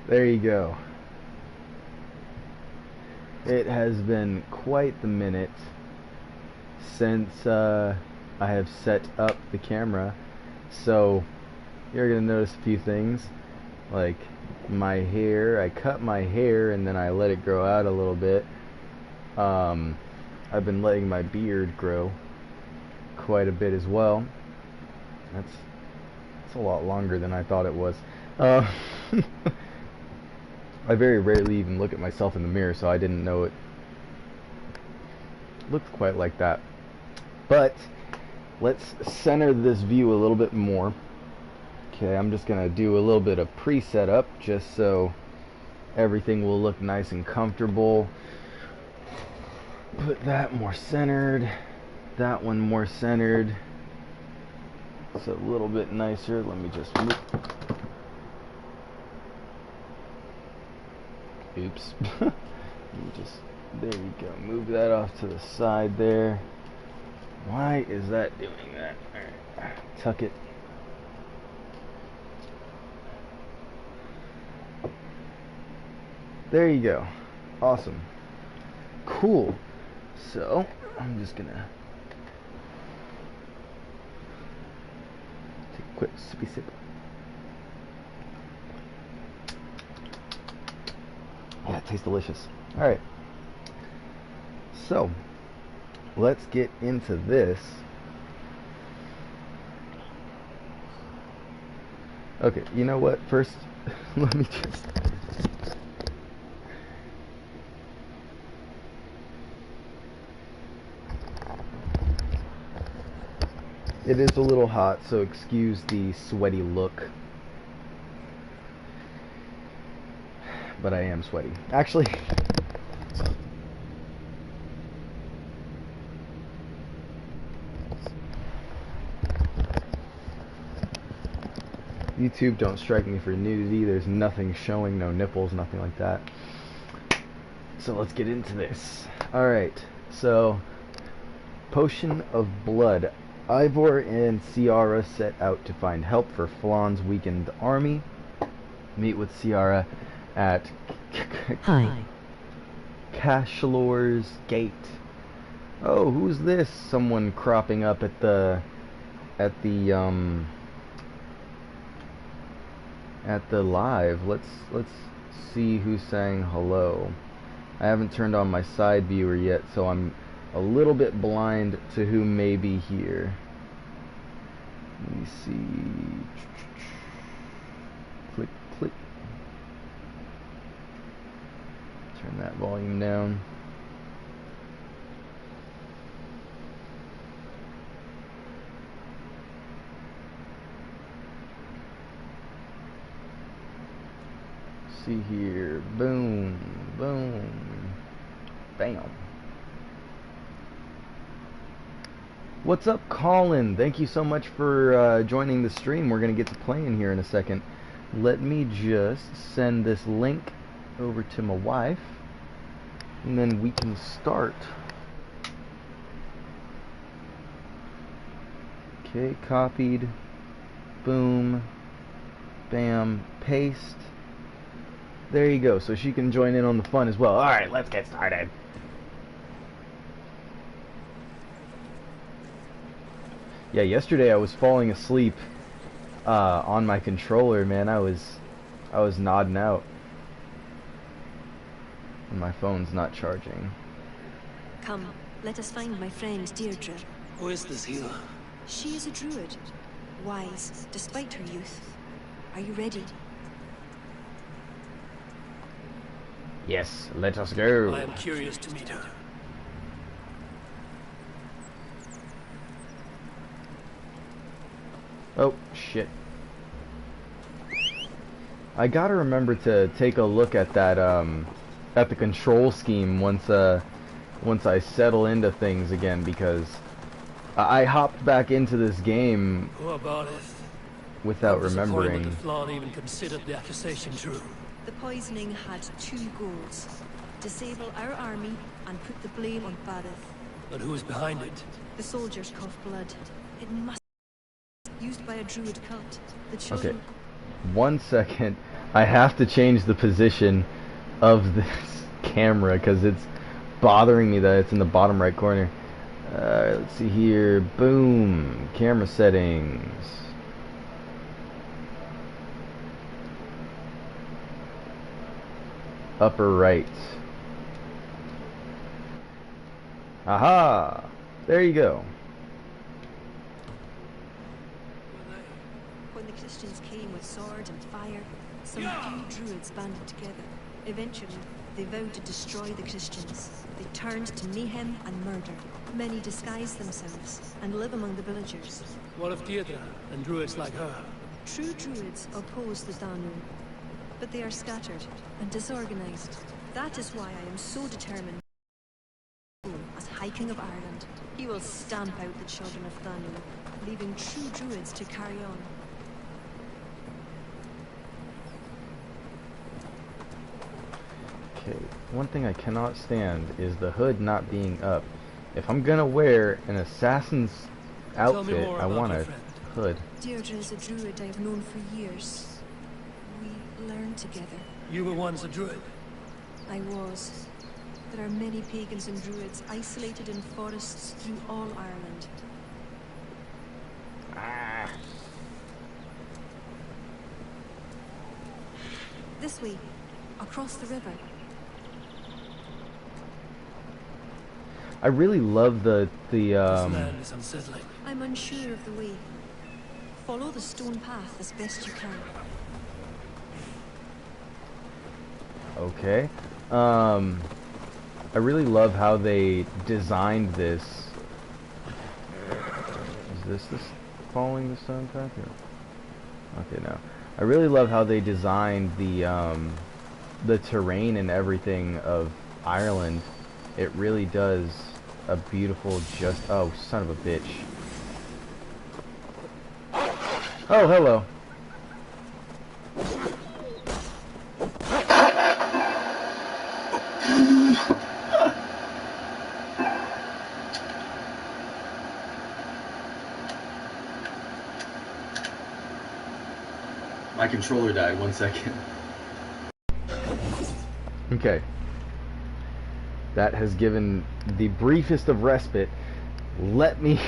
There you go. It has been quite the minute since I have set up the camera, so you're gonna notice a few things, like my hair. I cut my hair and then I let it grow out a little bit. I've been letting my beard grow quite a bit as well. That's a lot longer than I thought it was. I very rarely even look at myself in the mirror, so I didn't know it looked quite like that. But let's center this view a little bit more. Okay, I'm just gonna do a little bit of pre-setup just so everything will look nice and comfortable. Put that more centered, that one more centered. It's a little bit nicer. Let me just move. Oops. Let me just, there you go. Move that off to the side there. Why is that doing that? Alright, tuck it. There you go. Awesome. Cool. So, I'm just gonna take a quick sippy sip. Yeah, it tastes delicious. Alright. So, let's get into this. Okay, you know what? First, let me just... It is a little hot, so excuse the sweaty look. But I am sweaty. Actually... YouTube don't strike me for nudity. There's nothing showing, no nipples, nothing like that. So let's get into this. Alright, so Potion of Blood. Ivor and Ciara set out to find help for Flawn's weakened army. Meet with Ciara at Cashlor's Gate. Oh, who's this? Someone cropping up at the live. Let's see who's saying hello. I haven't turned on my side viewer yet, so I'm a little bit blind to who may be here. Let me see. Click, click. Turn that volume down. See here. Boom, boom, bam. What's up, Colin? Thank you so much for joining the stream. We're gonna get to playing here in a second. Let me just send this link over to my wife, and then we can start. Okay, copied. Boom, bam, paste. There you go, so she can join in on the fun as well. Alright, let's get started. Yeah, yesterday I was falling asleep on my controller, man. I was nodding out. And my phone's not charging. Come, let us find my friend Deirdre. Who is this healer? She is a druid, wise despite her youth. Are you ready? Yes, let us go. I am curious to meet her. Oh, shit. I gotta remember to take a look at that, at the control scheme once I settle into things again, because I hopped back into this game Who about it? without remembering. That Flawn even considered the accusation true. The poisoning had two goals. Disable our army and put the blame on Barith. But who is behind it? The soldiers cough blood. It must be used by a druid cult. The children... Okay. 1 second. I have to change the position of this camera because it's bothering me that it's in the bottom right corner. Let's see here. Boom. Camera settings. Upper right. Aha! There you go. When the Christians came with sword and fire, some few druids banded together. Eventually, they vowed to destroy the Christians. They turned to mayhem and murder. Many disguised themselves and live among the villagers. What of Deirdre and druids like her? True druids oppose the Danu, but they are scattered and disorganized. That is why I am so determined as High King of Ireland. He will stamp out the children of Danu, leaving true druids to carry on. Okay, one thing I cannot stand is the hood not being up. If I'm gonna wear an assassin's outfit, I want a hood. Deirdre is a druid I have known for years. We learned together. You were once a druid. I was. There are many pagans and druids isolated in forests through all Ireland. This way, across the river. I really love the This land is unsettling. I'm unsure of the way. Follow the stone path as best you can. Okay. I really love how they designed this. Is this following the stone path? Or? Okay, no. I really love how they designed the terrain and everything of Ireland. It really does a beautiful oh, son of a bitch. Oh, hello. My controller died, 1 second. Okay. That has given the briefest of respite. Let me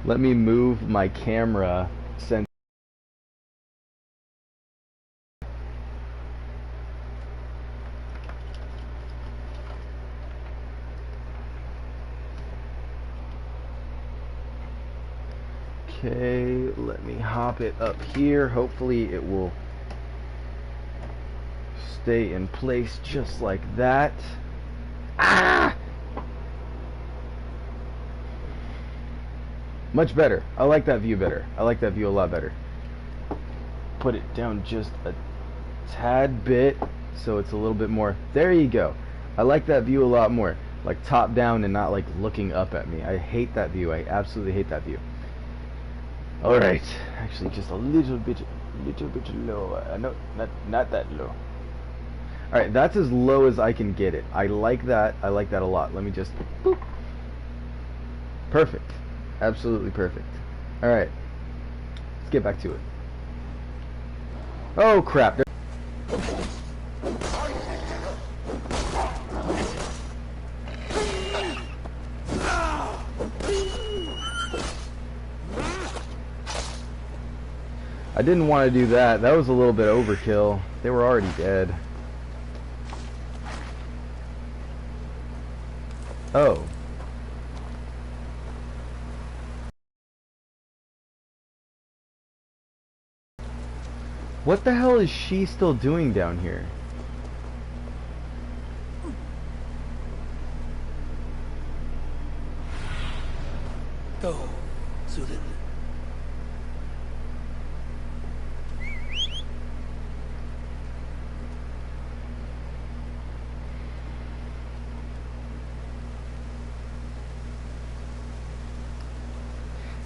let me move my camera since Okay, let me hop it up here. Hopefully it will stay in place just like that. Ah! Much better. I like that view better. I like that view a lot better. Put it down just a tad bit so it's a little bit more. There you go. I like that view a lot more. Like top down and not like looking up at me. I hate that view. I absolutely hate that view. Alright. Actually just a little bit lower. No, not that low. Alright, that's as low as I can get it. I like that. I like that a lot. Let me just boop. Perfect. Absolutely perfect. Alright. Let's get back to it. Oh crap. I didn't want to do that. That was a little bit overkill. They were already dead. Oh. What the hell is she still doing down here? Go, Sudan.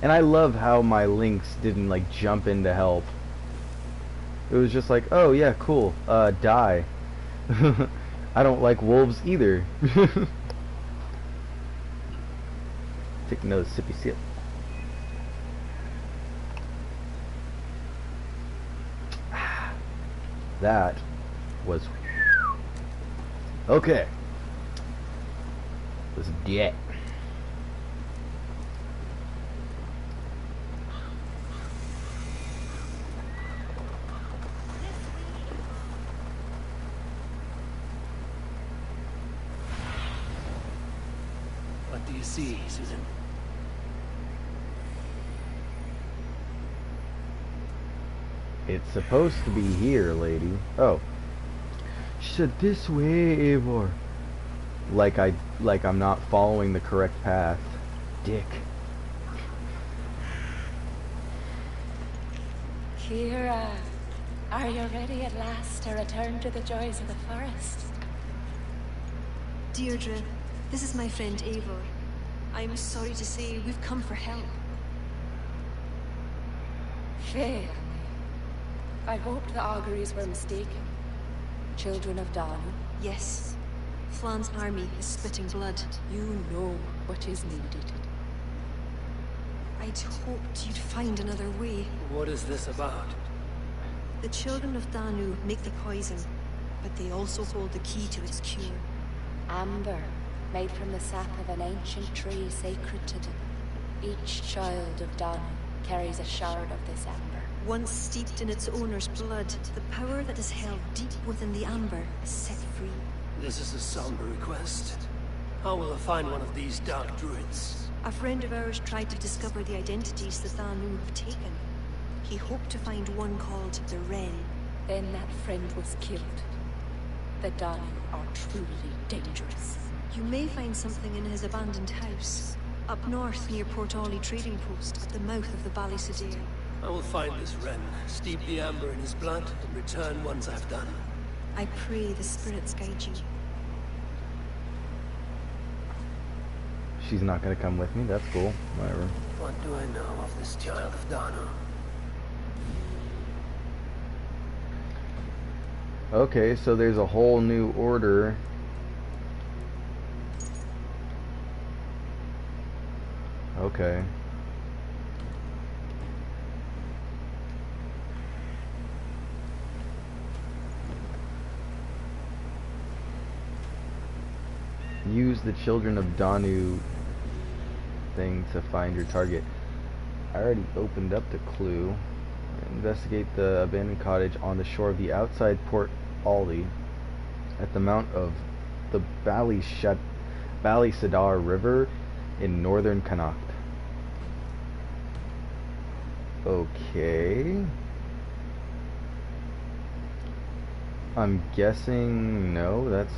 And I love how my links didn't like jump in to help. It was just like, oh yeah, cool, die. I don't like wolves either. Take another sippy sip. That was... Okay. Let's get... What do you see, Susan? It's supposed to be here, lady. Oh. She said, this way, Eivor. Like I'm not following the correct path. Dick. Kira, are you ready at last to return to the joys of the forest? Deirdre, this is my friend Eivor. I'm sorry to say we've come for help. Fail me. I hoped the auguries were mistaken. Children of Dawn, Yes. Flan's army is spitting blood. you know what is needed. I'd hoped you'd find another way. What is this about? The children of Danu make the poison, but they also hold the key to its cure. Amber, made from the sap of an ancient tree sacred to them. Each child of Dawn carries a shard of this amber. Once steeped in its owner's blood, the power that is held deep within the amber is set free. This is a somber request. How will I find one of these dark druids? A friend of ours tried to discover the identities the Danu have taken. He hoped to find one called the Wren. Then that friend was killed. The Dawn are truly dangerous. You may find something in his abandoned house, up north near Port Ollie trading post at the mouth of the Ballysadare. I will find this wren, steep the amber in his blood, and return once I've done. I pray the spirits guide you. She's not gonna come with me. That's cool. Whatever. What do I know of this child of Danu? Okay, so there's a whole new order. Okay. Use the Children of Danu thing to find your target. I already opened up the clue. Investigate the abandoned cottage on the shore of the outside Port Ollie at the mount of the Ballysadare River in northern Connacht. Okay. I'm guessing no, that's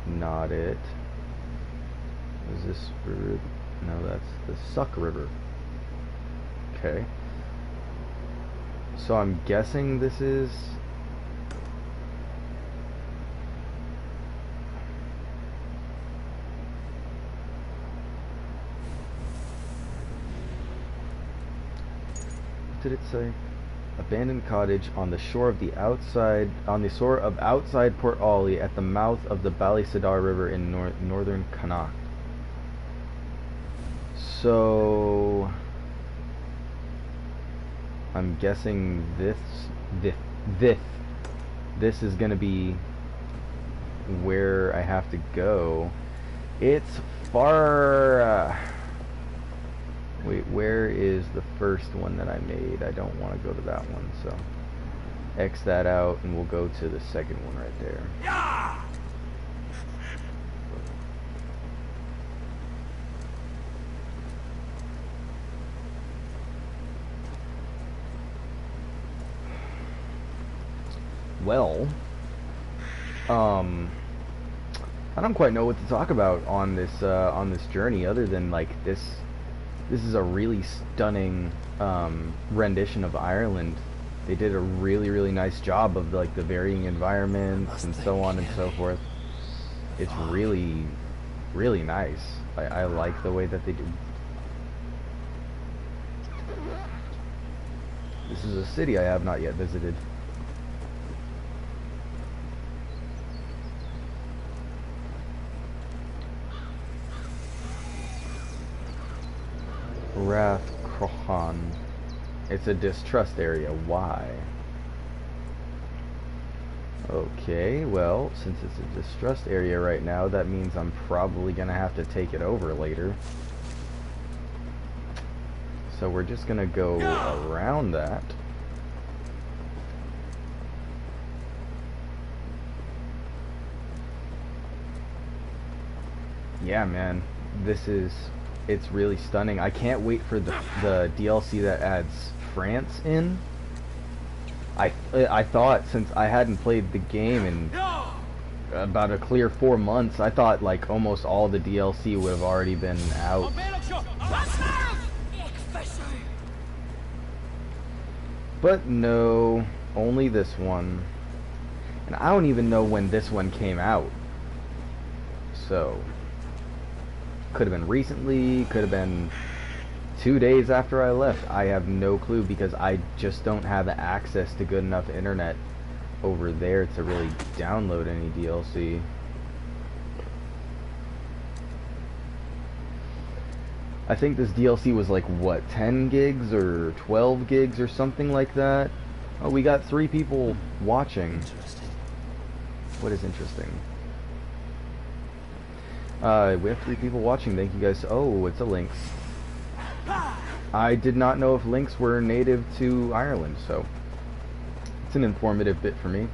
not it. Is this river? No, that's the Suck River. Okay. So I'm guessing this is... What did it say? Abandoned cottage on the shore of outside Port Ollie at the mouth of the Ballysadare River in northern Connacht. So I'm guessing this is gonna be where I have to go. It's far. Wait, where is the first one that I made? I don't want to go to that one, so X that out, and we'll go to the second one right there. Well, I don't quite know what to talk about on this journey, other than like this is a really stunning rendition of Ireland. They did a really nice job of like the varying environments and so on and so forth. It's really nice. I like the way that they do. This is a city I have not yet visited. Rath Crohan. It's a distrust area. Why? Okay, well, since it's a distrust area right now, that means I'm probably gonna have to take it over later. So we're just gonna go around that. Yeah, man, it's really stunning. I can't wait for the DLC that adds France in. I thought, since I hadn't played the game in about a clear 4 months, I thought like almost all the DLC would have already been out. But no, only this one. And I don't even know when this one came out. So, could have been recently, could have been 2 days after I left. I have no clue because I just don't have access to good enough internet over there to really download any DLC. I think this DLC was like, what, 10 gigs or 12 gigs or something like that? Oh, we got 3 people watching. Interesting. What is interesting? We have 3 people watching. Thank you guys. Oh, it's a Lynx. I did not know if Lynx were native to Ireland, so it's an informative bit for me.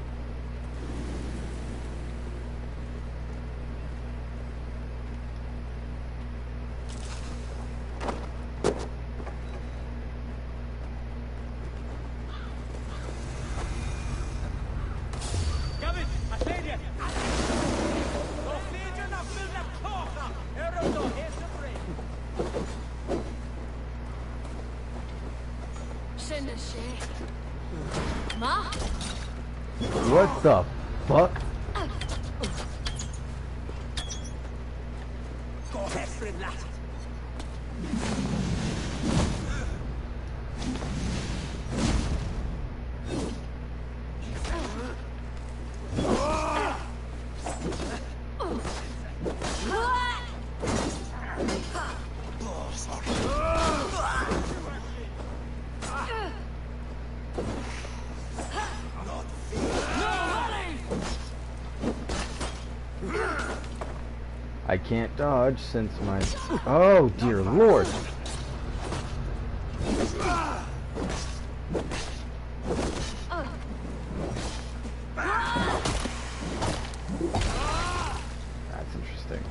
What the fuck? I can't dodge since my... Oh, dear lord. That's interesting.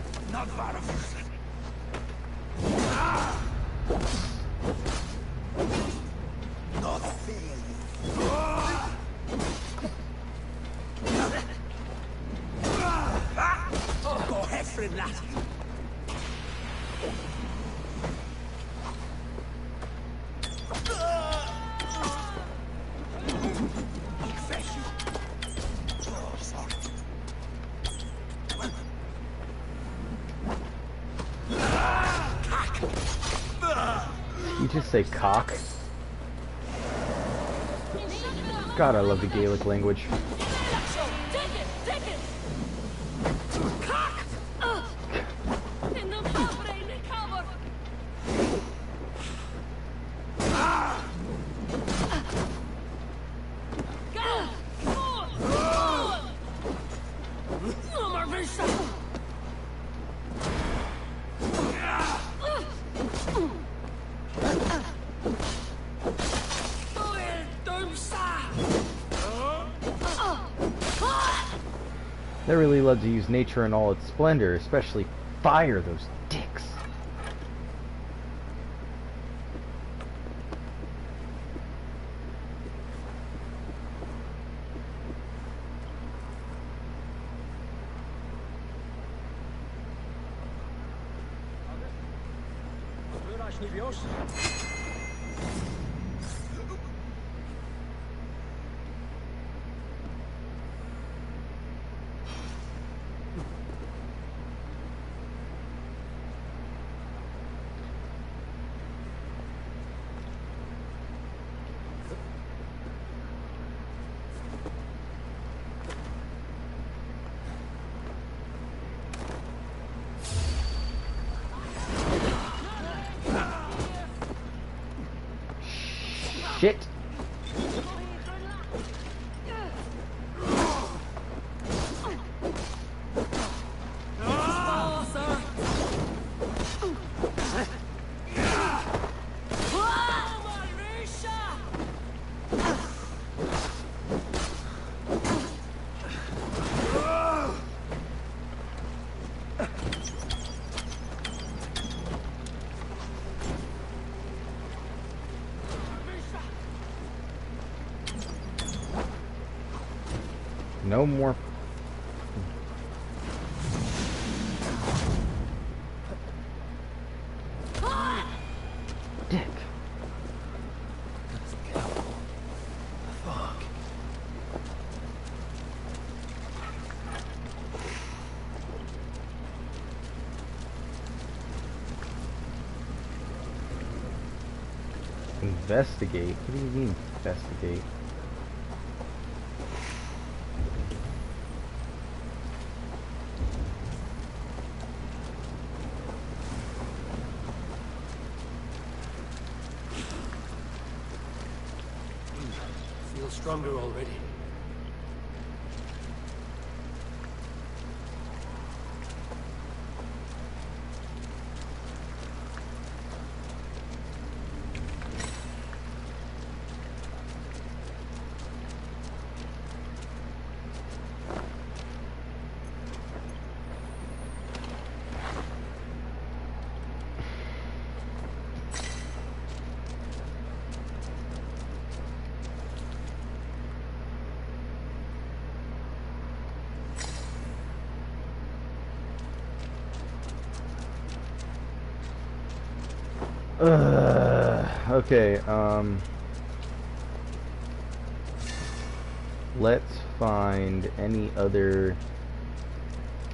You just say cock? God, I love the Gaelic language. They really love to use nature in all its splendor, especially fire, those dicks. shit. No more. Dick. Fuck. Investigate? What do you mean, investigate? Feel stronger already. Okay, let's find any other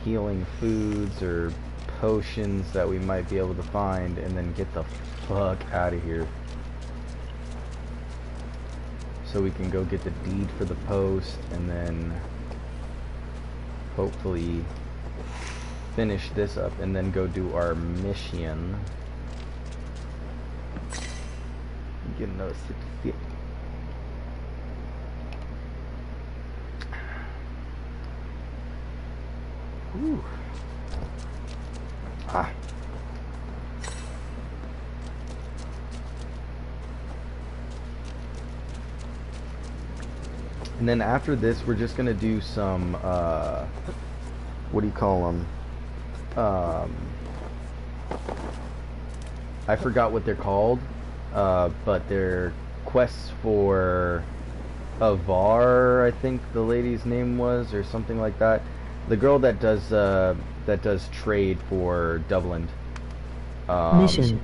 healing foods or potions that we might be able to find and then get the fuck out of here. So we can go get the deed for the post and then hopefully finish this up and then go do our mission. Get another 60. Whew. Ah. And then after this, we're just gonna do some, what do you call them? I forgot what they're called. But they're quests for Avar, I think the lady's name was, or something like that. The girl that does trade for Dublin. Mission.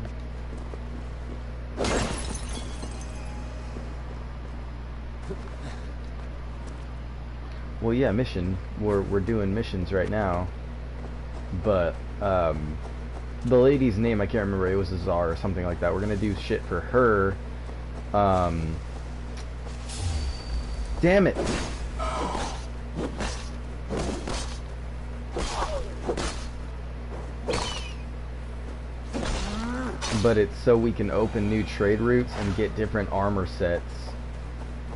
Well, yeah, mission. We're doing missions right now, but the lady's name, I can't remember, it was Azar or something like that. We're gonna do shit for her. Damn it! But it's so we can open new trade routes and get different armor sets.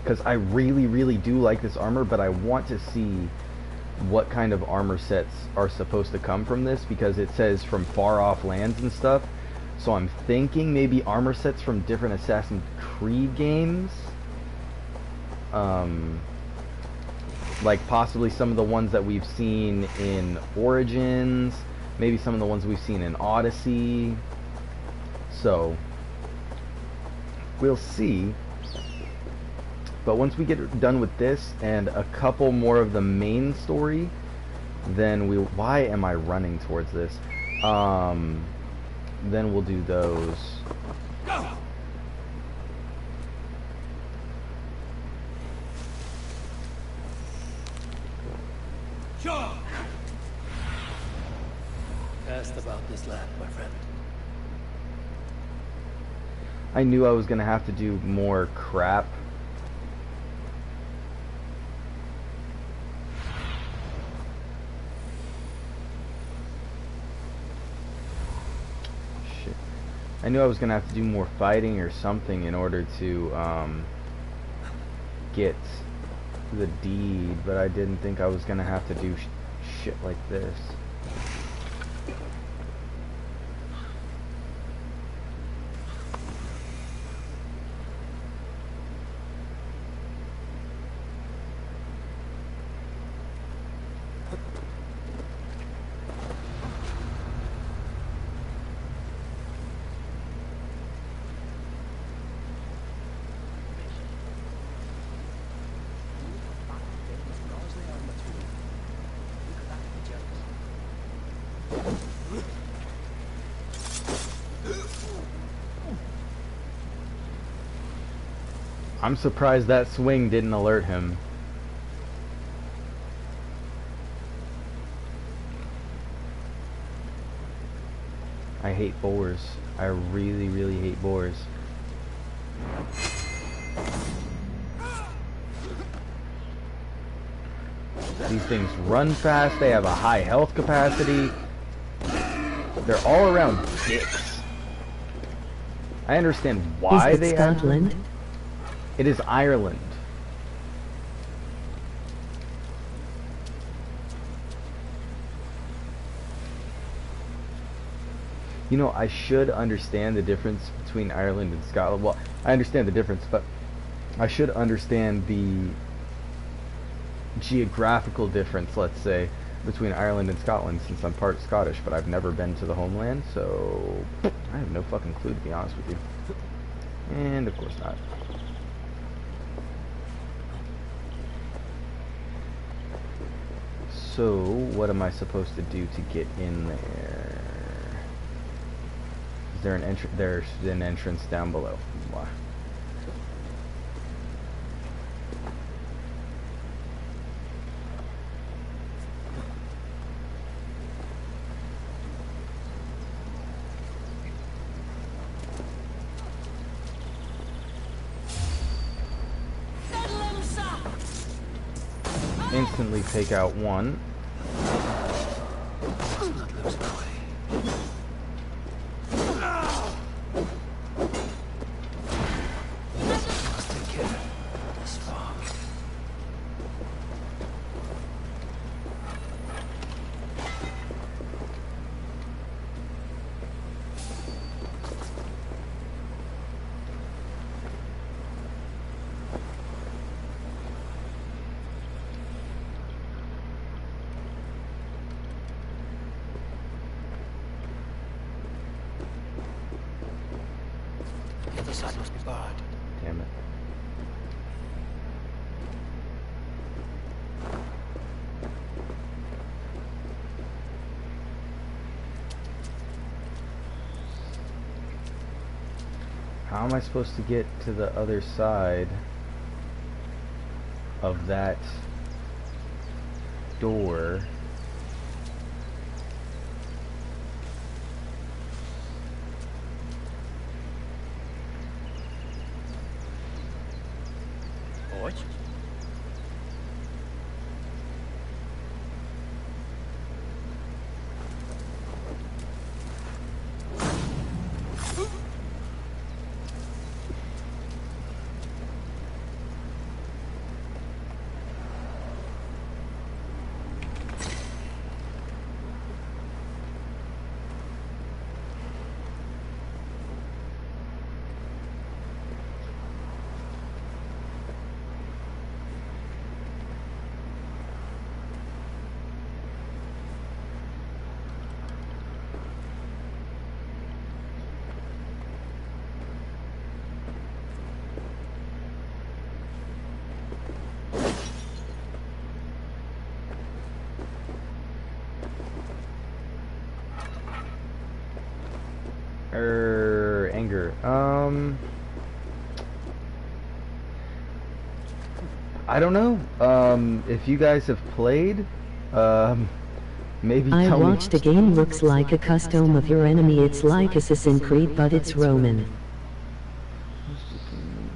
Because I really, really do like this armor, but I want to see what kind of armor sets are supposed to come from this, because it says from far off lands and stuff. So I'm thinking maybe armor sets from different Assassin's Creed games. Like possibly some of the ones that we've seen in Origins, maybe some of the ones we've seen in Odyssey. So we'll see. But once we get done with this and a couple more of the main story, then we'll... Why am I running towards this? Then we'll do those. Sure. Asked about this land, my friend. I knew I was gonna have to do more crap. I knew I was gonna have to do more fighting or something in order to get the deed, but I didn't think I was gonna have to do shit like this. I'm surprised that swing didn't alert him. I hate boars. I really, really hate boars. These things run fast, they have a high health capacity. They're all around dicks. I understand why Is they it have... Scotland? It is Ireland. You know, I should understand the difference between Ireland and Scotland. Well, I understand the difference, but I should understand the geographical difference, let's say, between Ireland and Scotland, since I'm part Scottish, but I've never been to the homeland, so I have no fucking clue, to be honest with you. And of course not. So, what am I supposed to do to get in there? Is there an entrance? There's an entrance down below. Wow. Instantly take out one. Not losing way. Must take care. This fog. The other side must be barred. Damn it. How am I supposed to get to the other side of that door? What? Anger. I don't know. If you guys have played, maybe I tell me. watched a game looks like a custom of your enemy. It's like Assassin's Creed, but it's Roman.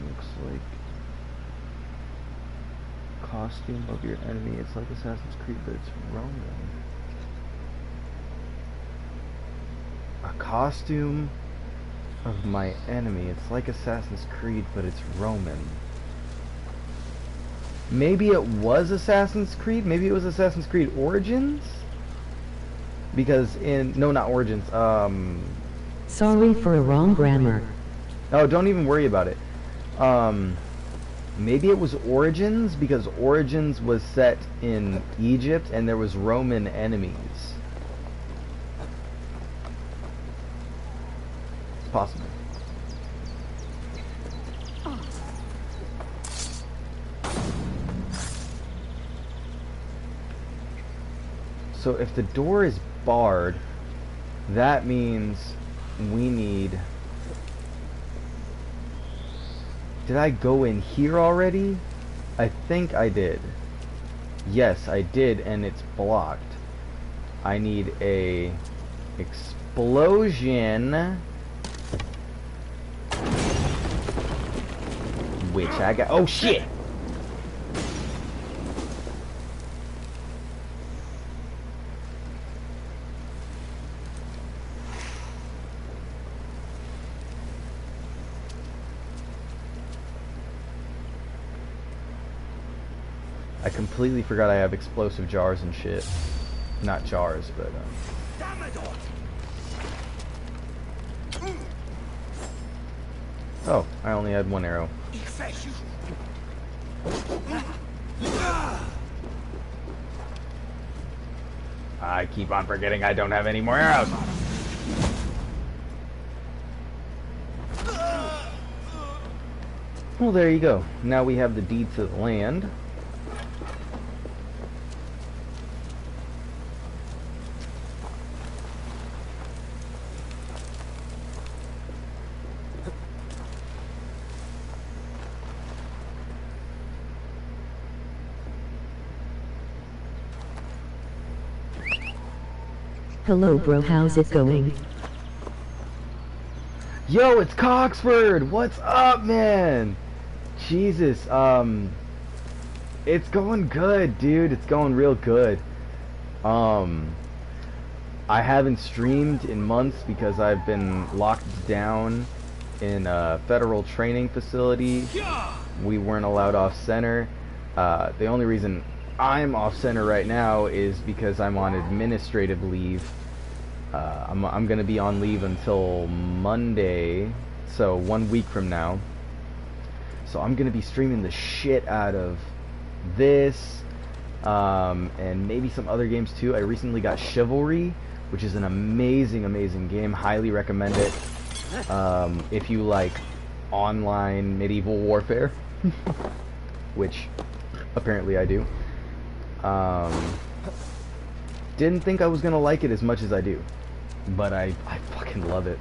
Looks like costume of your enemy. It's like Assassin's Creed, but it's Roman. A costume of my enemy. It's like Assassin's Creed, but it's Roman. Maybe it was Assassin's Creed? Maybe it was Assassin's Creed Origins? Because no, not Origins, Sorry for a wrong grammar. oh, don't even worry about it. Maybe it was Origins, because Origins was set in Egypt, and there was Roman enemies. It's possible. So if the door is barred, that means we need... Did I go in here already? I think I did. Yes, I did, and it's blocked. I need a explosion, which I got. Oh shit! I completely forgot I have explosive jars and shit. Not jars, but oh, I only had one arrow. I keep on forgetting I don't have any more arrows. Well, there you go. Now we have the deed to the land. Hello bro, how's it going? Yo, it's Coxford! What's up, man? Jesus, it's going good, dude. It's going real good. I haven't streamed in months because I've been locked down in a federal training facility. We weren't allowed off center. The only reason I'm off center right now is because I'm on administrative leave. I'm gonna be on leave until Monday, so 1 week from now. So I'm gonna be streaming the shit out of this, and maybe some other games too. I recently got Chivalry, which is an amazing, amazing game. Highly recommend it if you like online medieval warfare, which apparently I do. Didn't think I was gonna like it as much as I do, but I fucking love it.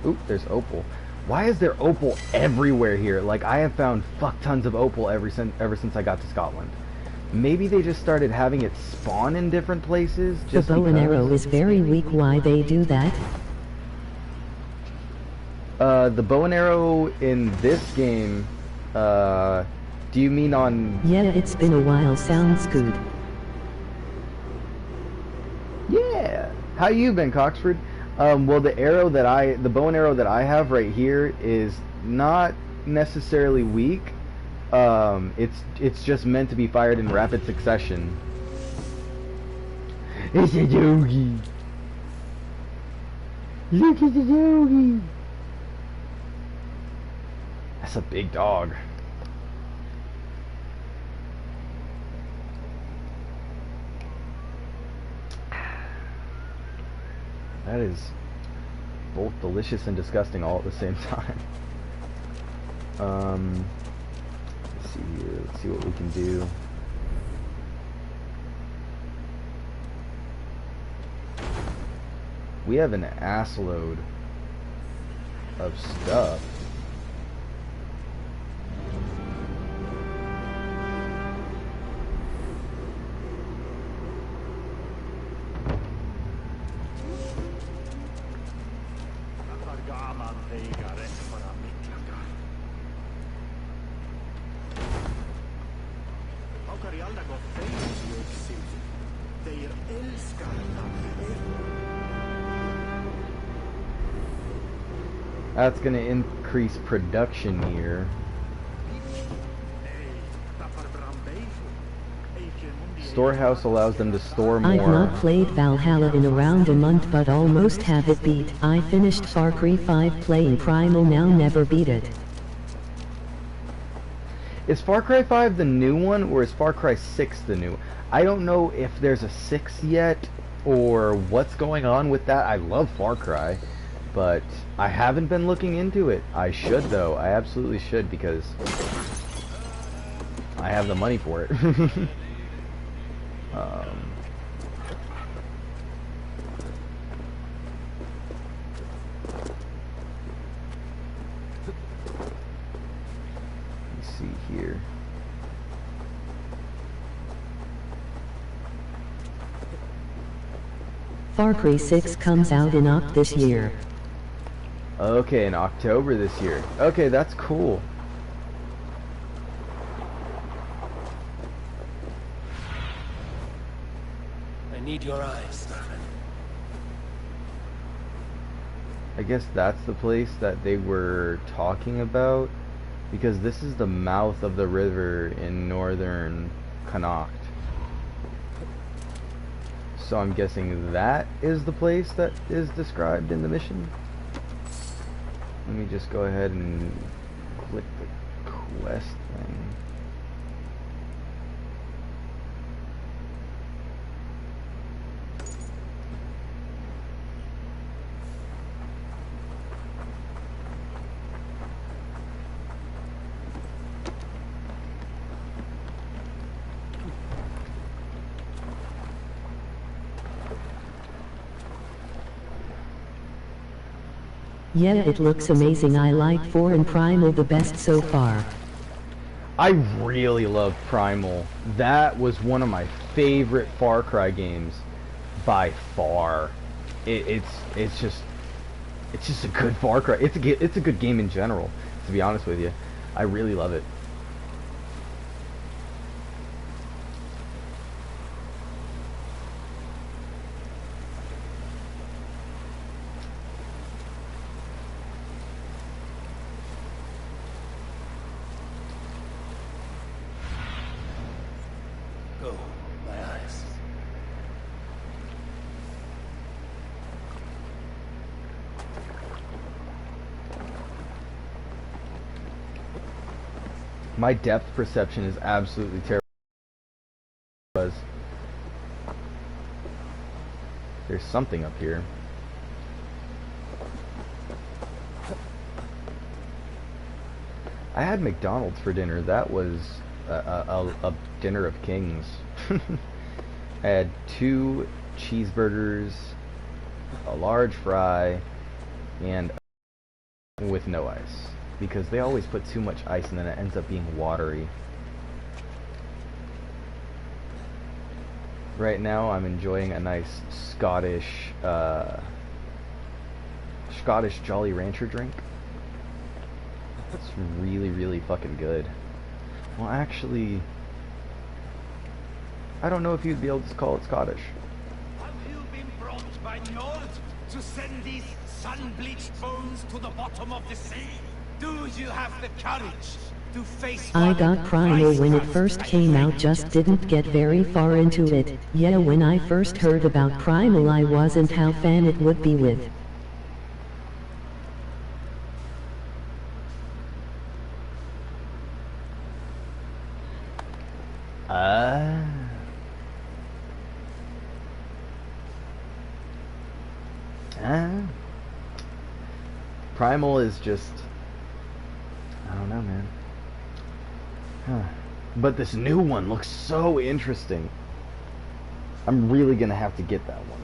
Oop, there's opal. Why is there opal everywhere here? Like, I have found fuck tons of opal ever since I got to Scotland. Maybe they just started having it spawn in different places just The bow and because. arrow is very weak. Why they do that? The bow and arrow in this game, do you mean on... Yeah, it's been a while. Sounds good. Yeah! How you been, Coxford? Well, the bow and arrow that I have right here is not necessarily weak. It's just meant to be fired in rapid succession. It's a doggy! Look at the doggy! That's a big dog. That is both delicious and disgusting all at the same time. Let's see here. Let's see what we can do. We have an ass load of stuff. That's going to increase production here. Storehouse allows them to store more. I've not played Valhalla in around a month but almost have it beat. I finished Far Cry 5 playing Primal, now never beat it. Is Far Cry 5 the new one, or is Far Cry 6 the new? I don't know if there's a 6 yet, or what's going on with that. I love Far Cry, but I haven't been looking into it. I should, though. I absolutely should, because I have the money for it. Let's see here. Far Cry 6 comes out in Oct this year. Okay, in October this year. Okay, that's cool. I need your eyes, Stefan. I guess that's the place that they were talking about, because this is the mouth of the river in northern Connacht. So I'm guessing that is the place that is described in the mission. Let me just go ahead and click the quest thing. Yeah, it looks amazing. I like 4 and Primal the best so far. I really love Primal. That was one of my favorite Far Cry games by far. It's just a good Far Cry. It's a good game in general, to be honest with you. I really love it. Go, my eyes. My depth perception is absolutely terrible. There's something up here. I had McDonald's for dinner. That was a dinner of kings. I had 2 cheeseburgers, a large fry, and with no ice, because they always put too much ice and then it ends up being watery. Right now I'm enjoying a nice Scottish Jolly Rancher drink. It's really, really fucking good. Well, actually, I don't know if you'd be able to call it Scottish. Have you been brought by Njord to send these sun-bleached bones to the bottom of the sea? Do you have the courage to face I got Primal when it first came out, just didn't get very far into it. Yeah, when I first heard about Primal I wasn't how fan it would be with. Primal is just, I don't know, man. But this new one looks so interesting. I'm really gonna have to get that one.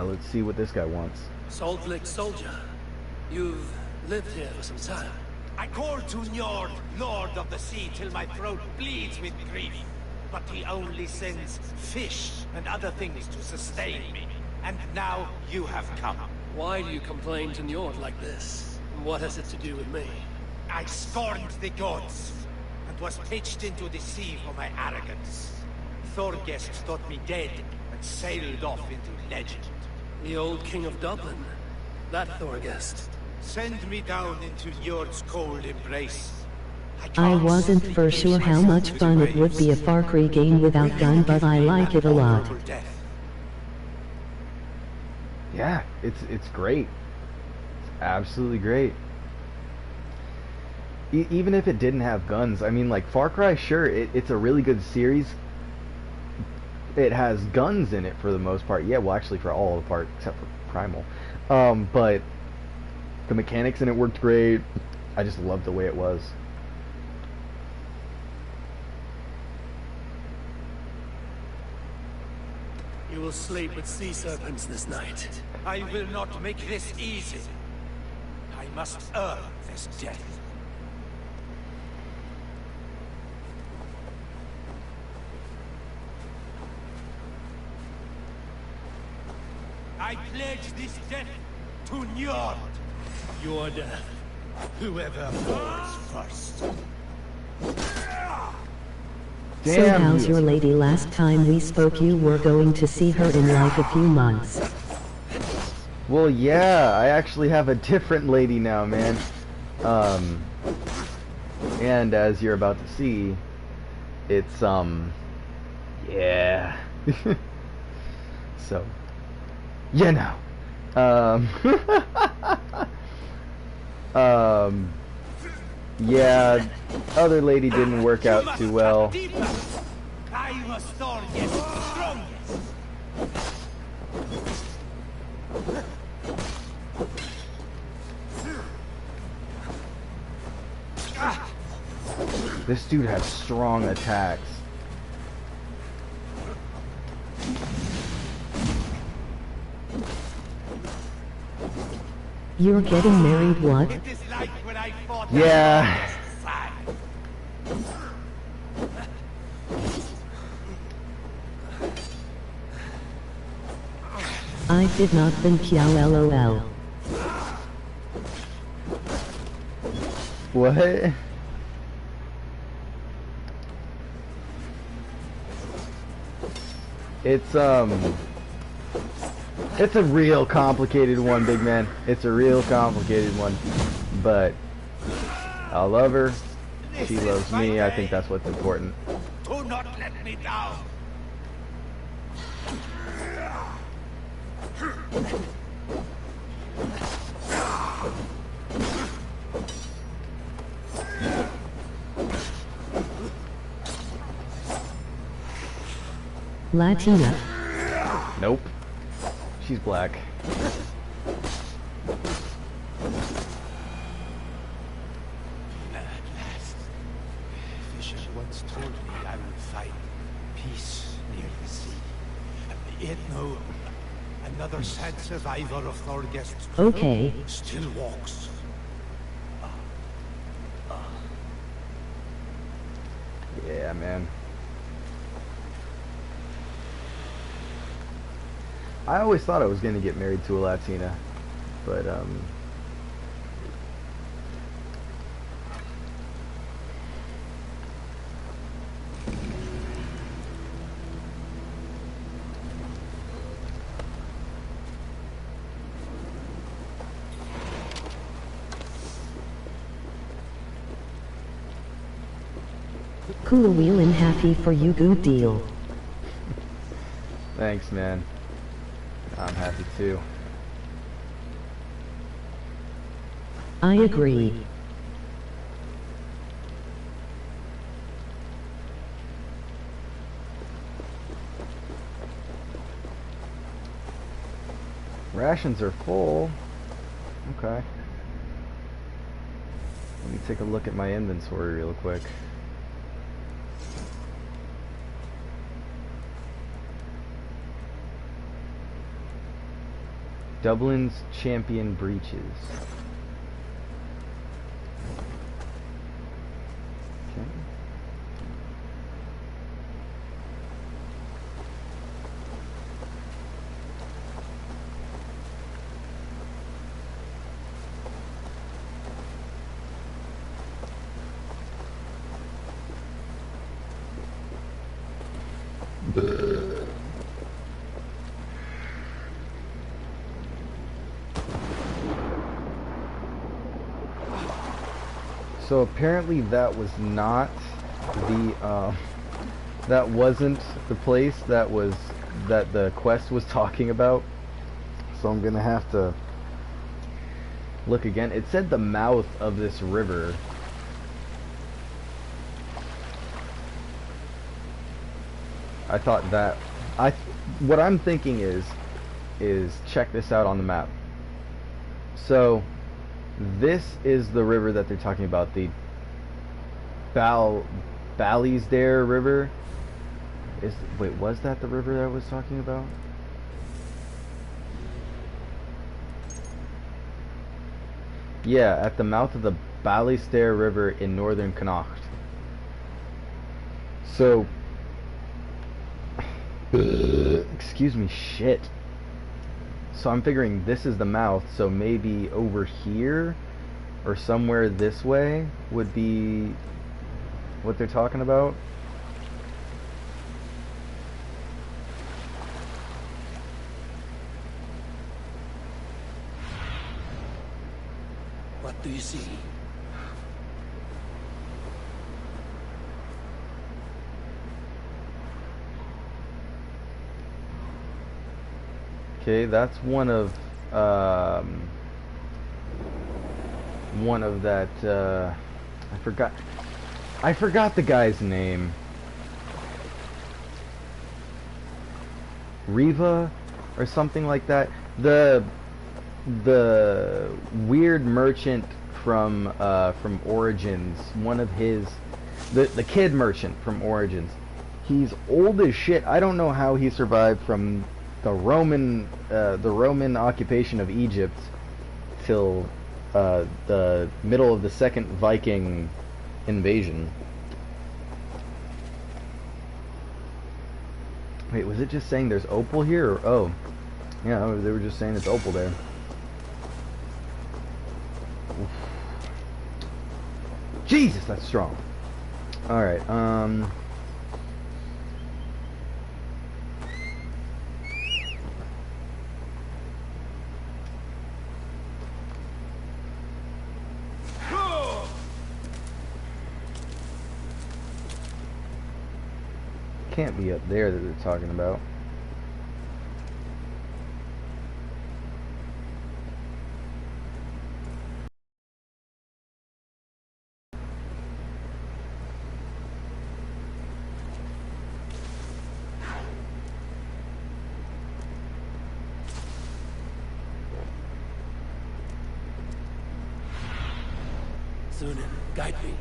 Let's see what this guy wants. Salt Lake soldier. You've lived here for some time. I call to Njord, Lord of the Sea, till my throat bleeds with grief. But he only sends fish and other things to sustain me. And now you have come. Why do you complain to Njord like this? What has it to do with me? I scorned the gods, and was pitched into the sea for my arrogance. Thorgest thought me dead and sailed off into legend. The old king of Dublin. That Thorgest. Send me down into Njord's cold embrace. I can't wasn't for speak sure how much fun it would be a Far Cry game without gun, but I like it a lot. Yeah, it's great. It's absolutely great. Even if it didn't have guns, I mean, like Far Cry, sure, it's a really good series. It has guns in it for the most part. Yeah, well, actually for all the part except for Primal. But the mechanics in it worked great. I just loved the way it was. You will sleep with sea serpents this night. I will not make this easy. I must earn this death. I pledge this death to Njord. Your death. Whoever falls first. So Damn how's you. your lady? Last time we spoke you were going to see her in like a few months. Well, yeah, I actually have a different lady now, man. And as you're about to see, it's, yeah. So, you know. Yeah, other lady didn't work out too well. I was Thorgest strongest. This dude has strong attacks. You're getting married, what? It is like when I fought Yeah. I did not think you lol. What? It's a real complicated one, big man. It's a real complicated one. But I love her. She loves me. I think that's what's important. Do not let me down. Latina. Nope. She's black. At last, Fisher once told me I would find peace near the sea. Yet no, another sad survivor of Thorgest's Okay. still walks. Yeah, man. I always thought I was going to get married to a Latina, but Cool wheelin' happy for you, good deal. thanks, man. I'm happy too. I agree. Rations are full. Okay. Let me take a look at my inventory real quick. Dublin's champion breeches. Okay. So apparently that was not the that wasn't the place that the quest was talking about. So I'm gonna have to look again. It said the mouth of this river. I thought that what I'm thinking is check this out on the map. So this is the river that they're talking about, the Ballisdare River. Wait, was that the river that I was talking about? Yeah, at the mouth of the Ballisdare River in northern Connacht. So, excuse me, shit. So I'm figuring this is the mouth, so maybe over here or somewhere this way would be what they're talking about. What do you see? Okay, that's one of that I forgot the guy's name. Riva or something like that. The weird merchant from Origins, one of his the kid merchant from Origins. He's old as shit. I don't know how he survived from the Roman occupation of Egypt till the middle of the second Viking invasion. Wait, was it just saying there's opal here? Or, oh, yeah, they were just saying it's opal there. Oof. Jesus, that's strong. All right, can't be up there that they're talking about. Sunan, guide me.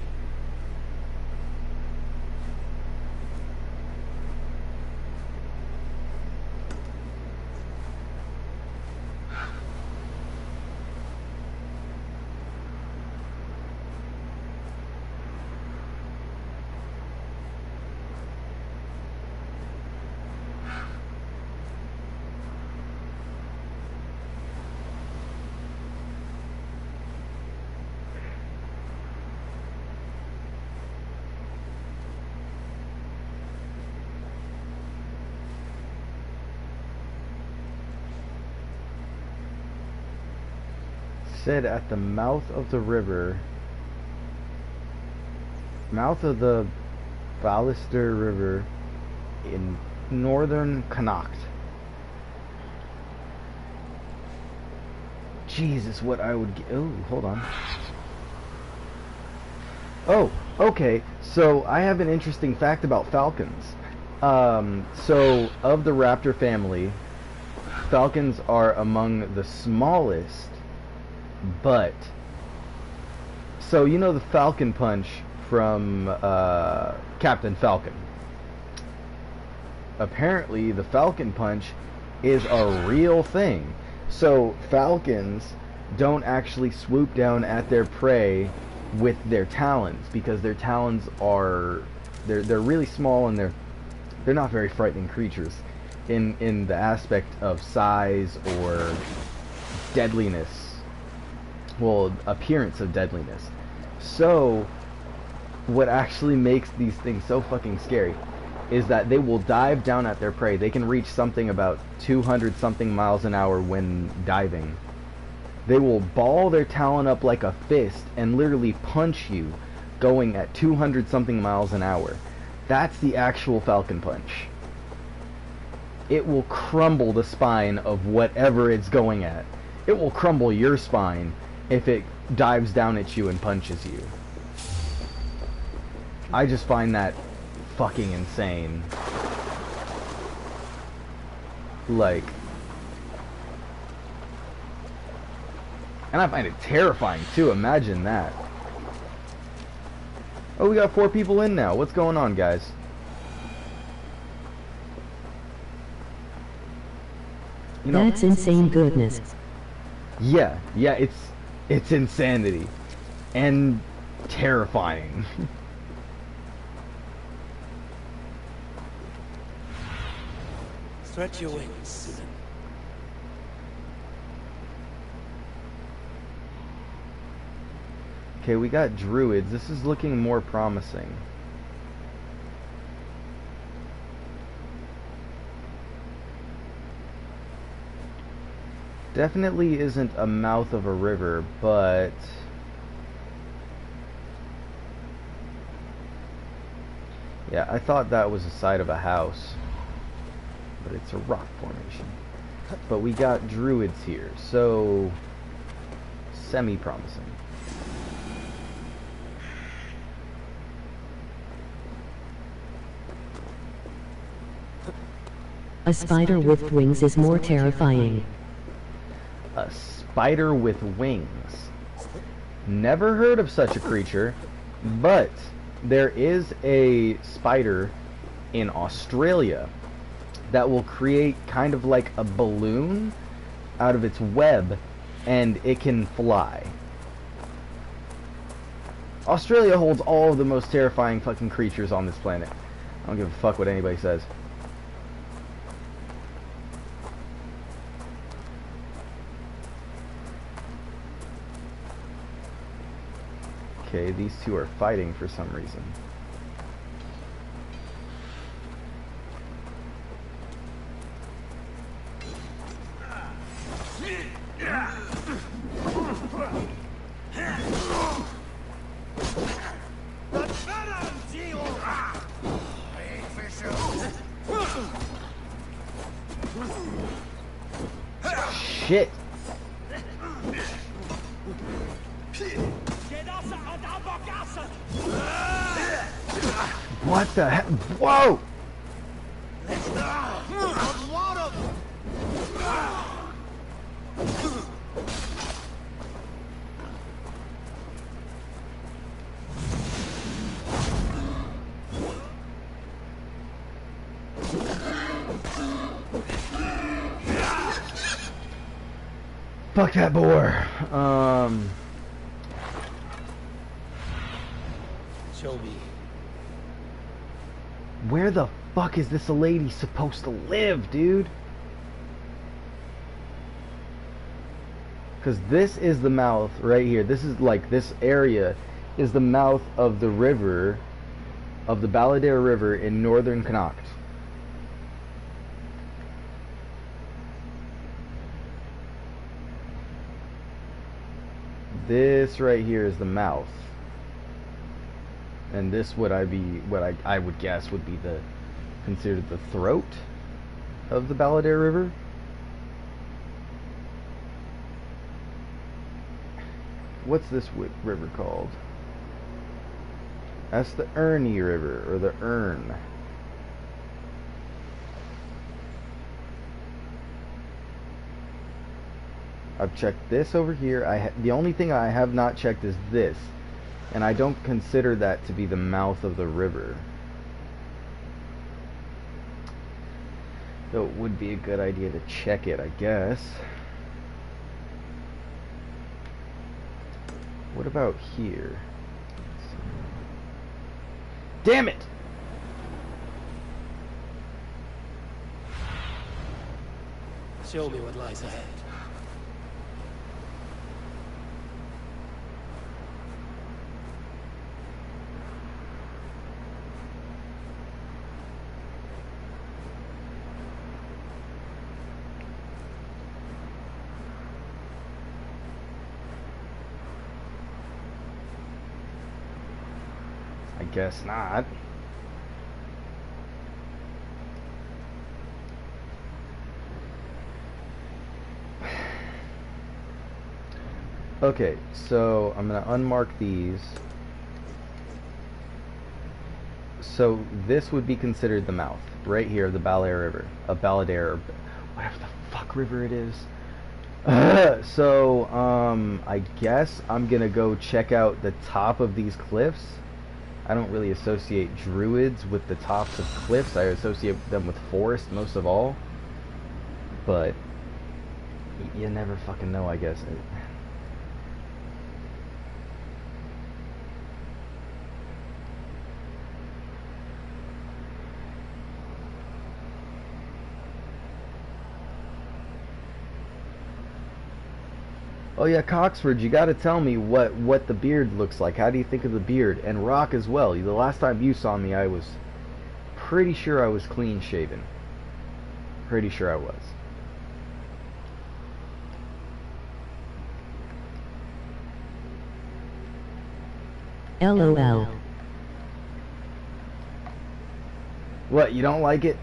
Said at the mouth of the river, mouth of the Ballister River in northern Connacht. Jesus, what I would oh, hold on. Oh, okay. So I have an interesting fact about falcons. So of the raptor family, falcons are among the smallest. But so you know the Falcon Punch from Captain Falcon. Apparently the Falcon Punch is a real thing. So falcons don't actually swoop down at their prey with their talons, because their talons are they're really small, and they're not very frightening creatures in the aspect of size or deadliness. Well, appearance of deadliness. So what actually makes these things so fucking scary is that they will dive down at their prey. They can reach something about 200 something miles an hour when diving. They will ball their talon up like a fist and literally punch you going at 200 something miles an hour. That's the actual falcon punch. It will crumble the spine of whatever it's going at. It will crumble your spine if it dives down at you and punches you. I just find that fucking insane. Like, and I find it terrifying too. Imagine that. Oh, we got 4 people in now. What's going on, guys? You know, That's insane goodness. yeah, it's insanity and terrifying. Stretch your wings. Okay, we got druids. This is looking more promising. Definitely isn't a mouth of a river, but yeah, I thought that was the side of a house, but it's a rock formation. But we got druids here, so semi-promising. A spider with wings is more terrifying. A spider with wings. Never heard of such a creature, but there is a spider in Australia that will create kind of like a balloon out of its web, and it can fly. Australia holds all of the most terrifying fucking creatures on this planet. I don't give a fuck what anybody says. Okay, these two are fighting for some reason. Shit! What the heck? Whoa! Fuck that boar. Show me. Where the fuck is this lady supposed to live, dude? Because this is the mouth right here. This is like, this area is the mouth of the river, of the Balladeer River in northern Connacht. This right here is the mouth. And this would I would guess would be the considered the throat of the Balladeer River. What's this river called? That's the Ernie River, or the Erne. I've checked this over here. The only thing I have not checked is this, and I don't consider that to be the mouth of the river. Though it would be a good idea to check it, I guess. What about here? Damn it! Show me what lies ahead. I guess not. Okay, so I'm gonna unmark these. So this would be considered the mouth, right here, the Balair River, Baladare, whatever the fuck river it is. So I guess I'm gonna go check out the top of these cliffs. I don't really associate druids with the tops of cliffs. I associate them with forest most of all. But you never fucking know, I guess. Oh yeah, Coxford, you gotta tell me what the beard looks like. How do you think of the beard? And Rock as well. The last time you saw me, I was pretty sure I was clean shaven. Pretty sure I was. LOL. What, you don't like it?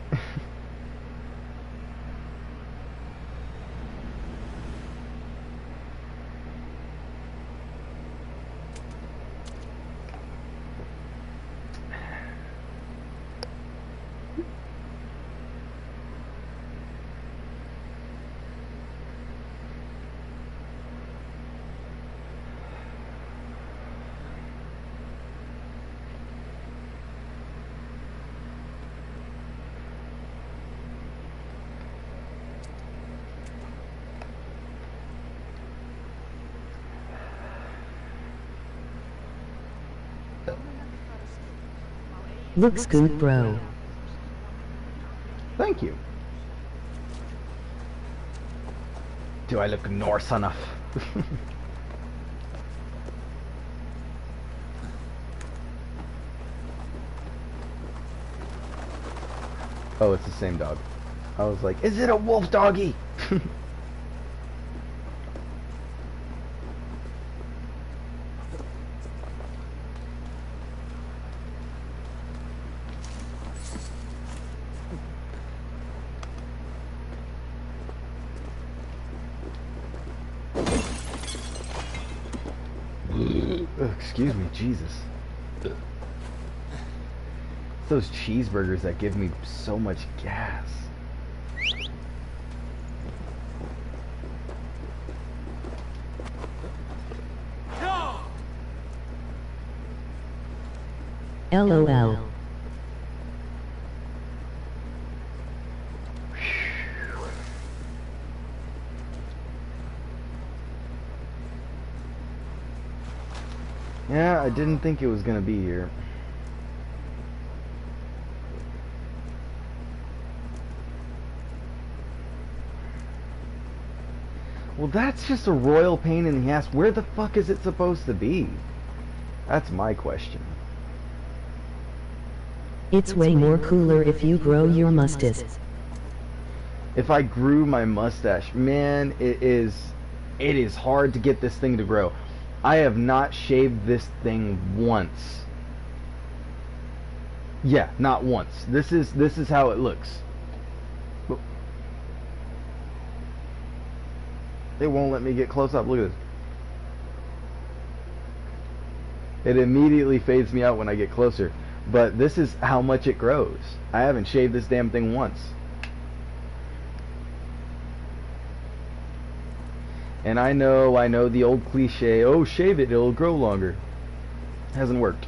Looks good, bro. Thank you. Do I look Norse enough? Oh, it's the same dog. I was like, is it a wolf doggy? Excuse me, Jesus. It's those cheeseburgers that give me so much gas. LOL. Yeah, I didn't think it was gonna be here. Well, that's just a royal pain in the ass. Where the fuck is it supposed to be? That's my question. It's way more cooler if you grow your mustache. If I grew my mustache, man, it is hard to get this thing to grow. I have not shaved this thing once. Yeah, not once. This is how it looks. It won't let me get close up. Look at this. It immediately fades me out when I get closer. But this is how much it grows. I haven't shaved this damn thing once. And I know the old cliche, oh, shave it, it'll grow longer. Hasn't worked.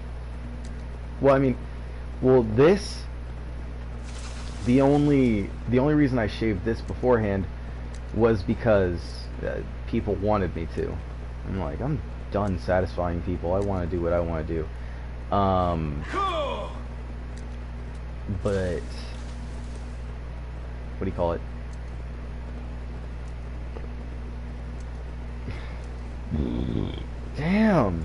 Well, I mean, this, the only reason I shaved this beforehand was because people wanted me to. I'm like, I'm done satisfying people. I want to do what I want to do. But what do you call it? Damn.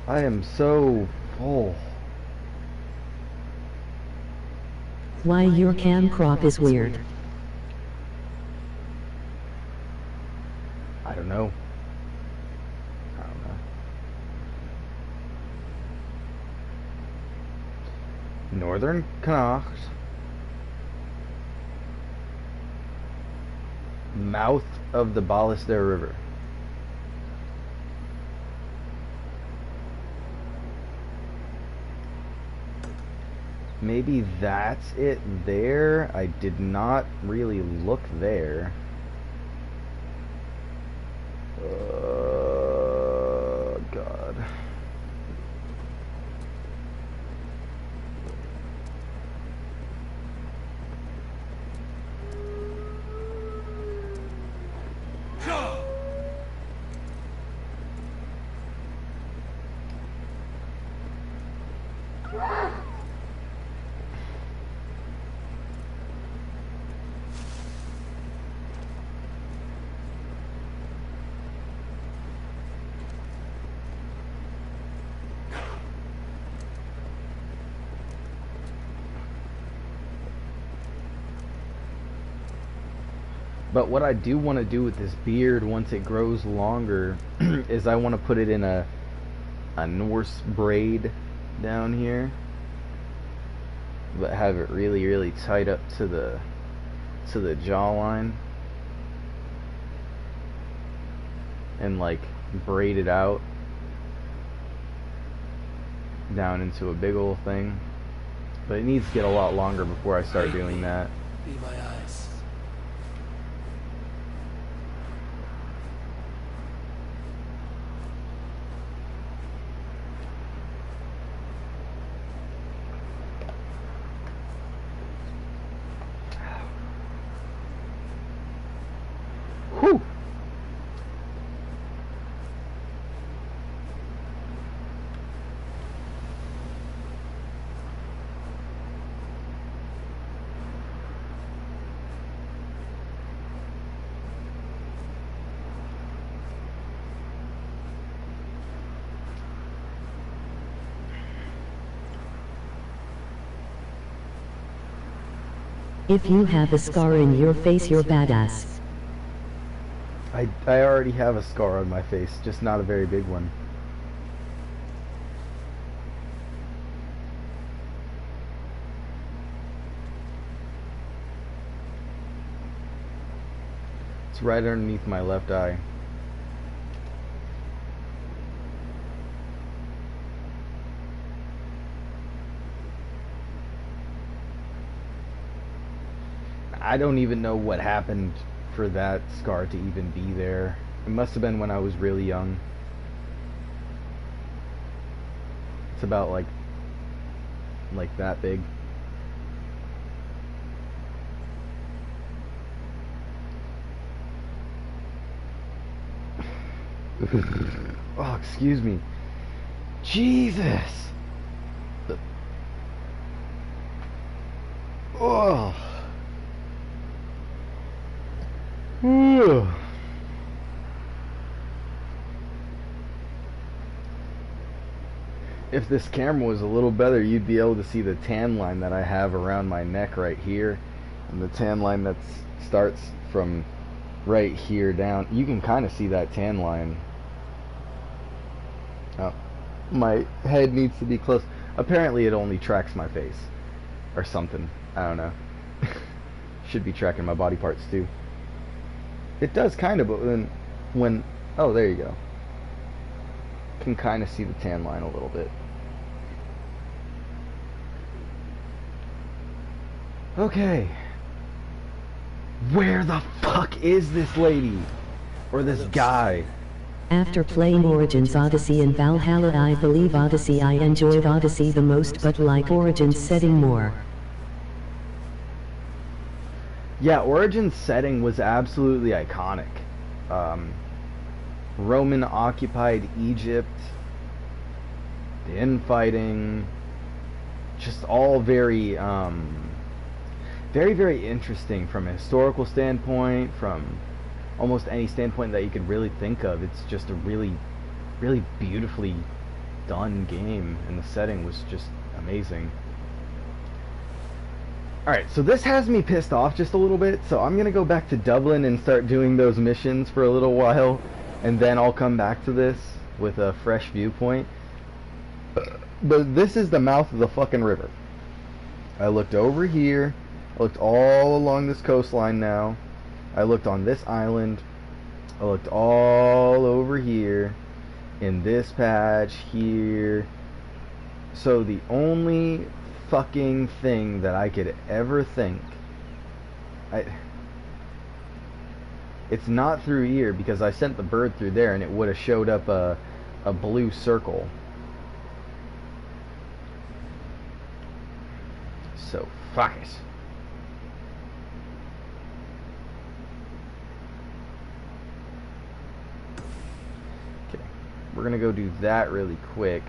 I am so full. Why your cam crop is weird. I don't know. I don't know. Northern Connacht. Mouth of the Ballister River. Maybe that's it there. I did not really look there. God. But what I do want to do with this beard once it grows longer is I want to put it in a Norse braid down here, but have it really, really tight up to the jawline, and like braid it out down into a big old thing. But it needs to get a lot longer before I start doing that. Be my eyes. Whew. If you have a scar in your face, you're badass. I already have a scar on my face, just not a very big one. It's right underneath my left eye. I don't even know what happened for that scar to even be there. It must have been when I was really young. It's about like that big. Oh, excuse me. Jesus. Oh. Whew. If this camera was a little better, you'd be able to see the tan line that I have around my neck right here, and the tan line that starts from right here down. You can kind of see that tan line. Oh, my head needs to be close. Apparently it only tracks my face or something. I don't know. Should be tracking my body parts too. It does kind of, but when oh, there you go. Can kind of see the tan line a little bit. Okay. Where the fuck is this lady? Or this guy? After playing Origins Odyssey and Valhalla, I believe Odyssey, I enjoyed Odyssey the most, but like Origins setting more. Yeah, Origin's setting was absolutely iconic. Roman occupied Egypt, the infighting, just all very, very, very interesting from a historical standpoint, from almost any standpoint that you could really think of. It's just a really, really beautifully done game, and the setting was just amazing. Alright, so this has me pissed off just a little bit, so I'm gonna go back to Dublin and start doing those missions for a little while, and then I'll come back to this with a fresh viewpoint. But this is the mouth of the fucking river. I looked over here. I looked all along this coastline now. I looked on this island. I looked all over here. In this patch here. So the only fucking thing that I could ever think... It's not through here because I sent the bird through there and it would have showed up a blue circle. So, fuck it. Okay, we're gonna go do that really quick.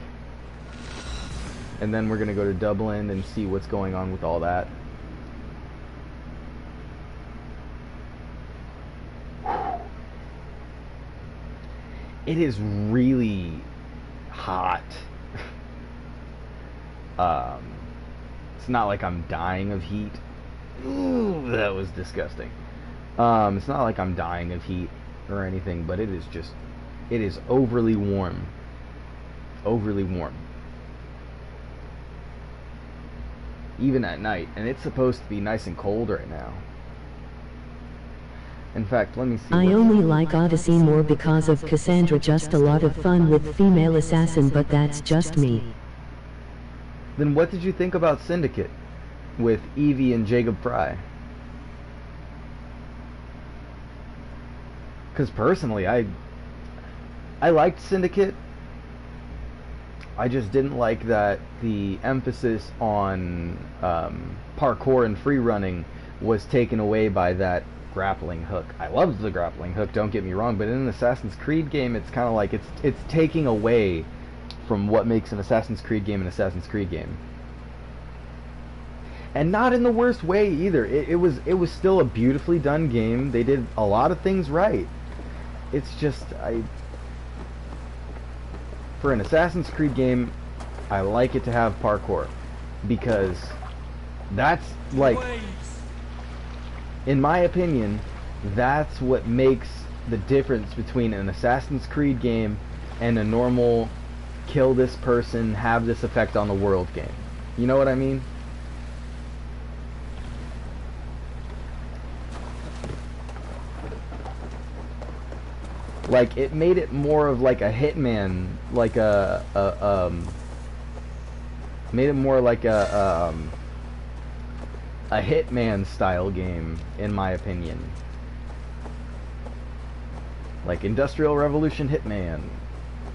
And then we're gonna go to Dublin and see what's going on with all that. It is really hot. It's not like I'm dying of heat. Ooh, that was disgusting. It's not like I'm dying of heat or anything, but it is overly warm. Overly warm. Even at night, and it's supposed to be nice and cold right now. In fact, let me see. I only like Odyssey more because of Cassandra. Just a lot of fun with female assassin, but that's just me. Then what did you think about Syndicate with Evie and Jacob Fry? Because personally, I liked Syndicate. I just didn't like that the emphasis on parkour and free running was taken away by that grappling hook. I loved the grappling hook, don't get me wrong, but in an Assassin's Creed game, it's kind of like it's taking away from what makes an Assassin's Creed game an Assassin's Creed game. And not in the worst way either. It was still a beautifully done game. They did a lot of things right. It's just for an Assassin's Creed game, I like it to have parkour because that's like, in my opinion, that's what makes the difference between an Assassin's Creed game and a normal kill this person, have this effect on the world game. You know what I mean? Like, it made it more of like a Hitman, like made it more like a Hitman style game, in my opinion. Like Industrial Revolution Hitman.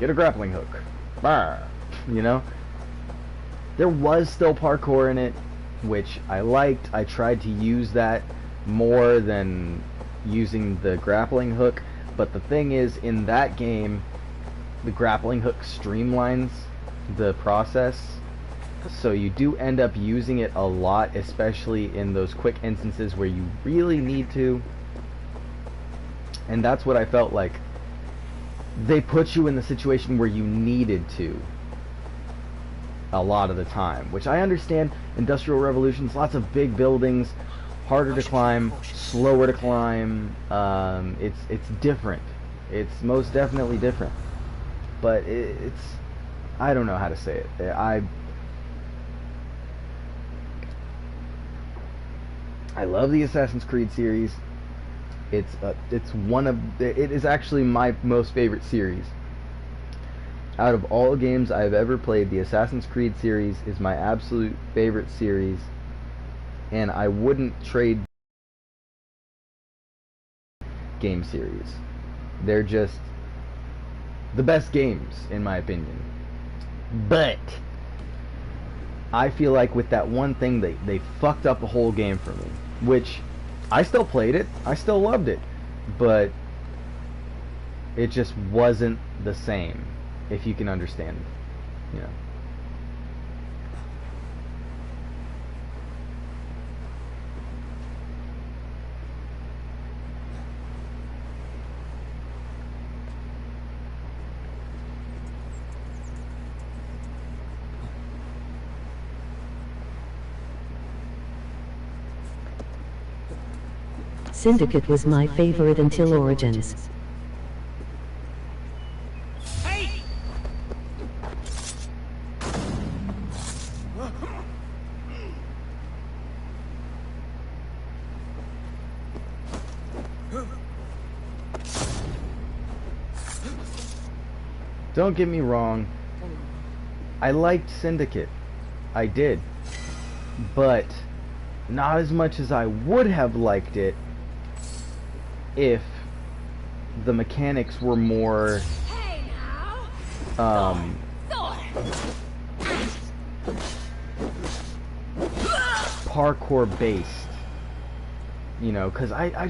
Get a grappling hook. Bar. You know? There was still parkour in it, which I liked. I tried to use that more than using the grappling hook. But the thing is, in that game, the grappling hook streamlines the process. So you do end up using it a lot, especially in those quick instances where you really need to. And that's what I felt like. They put you in the situation where you needed to a lot of the time, which I understand. Industrial Revolutions, lots of big buildings, harder to climb, slower to climb. It's different. It's most definitely different. But it's, I don't know how to say it. I love the Assassin's Creed series. It is actually my most favorite series. Out of all games I've ever played, the Assassin's Creed series is my absolute favorite series, and I wouldn't trade game series. They're just the best games, in my opinion. But I feel like with that one thing, they fucked up the whole game for me. Which, I still played it, I still loved it, but it just wasn't the same, if you can understand, you know. Syndicate was my favorite until Origins. Hey! Don't get me wrong. I liked Syndicate. I did. But not as much as I would have liked it if the mechanics were more parkour based. You know, because I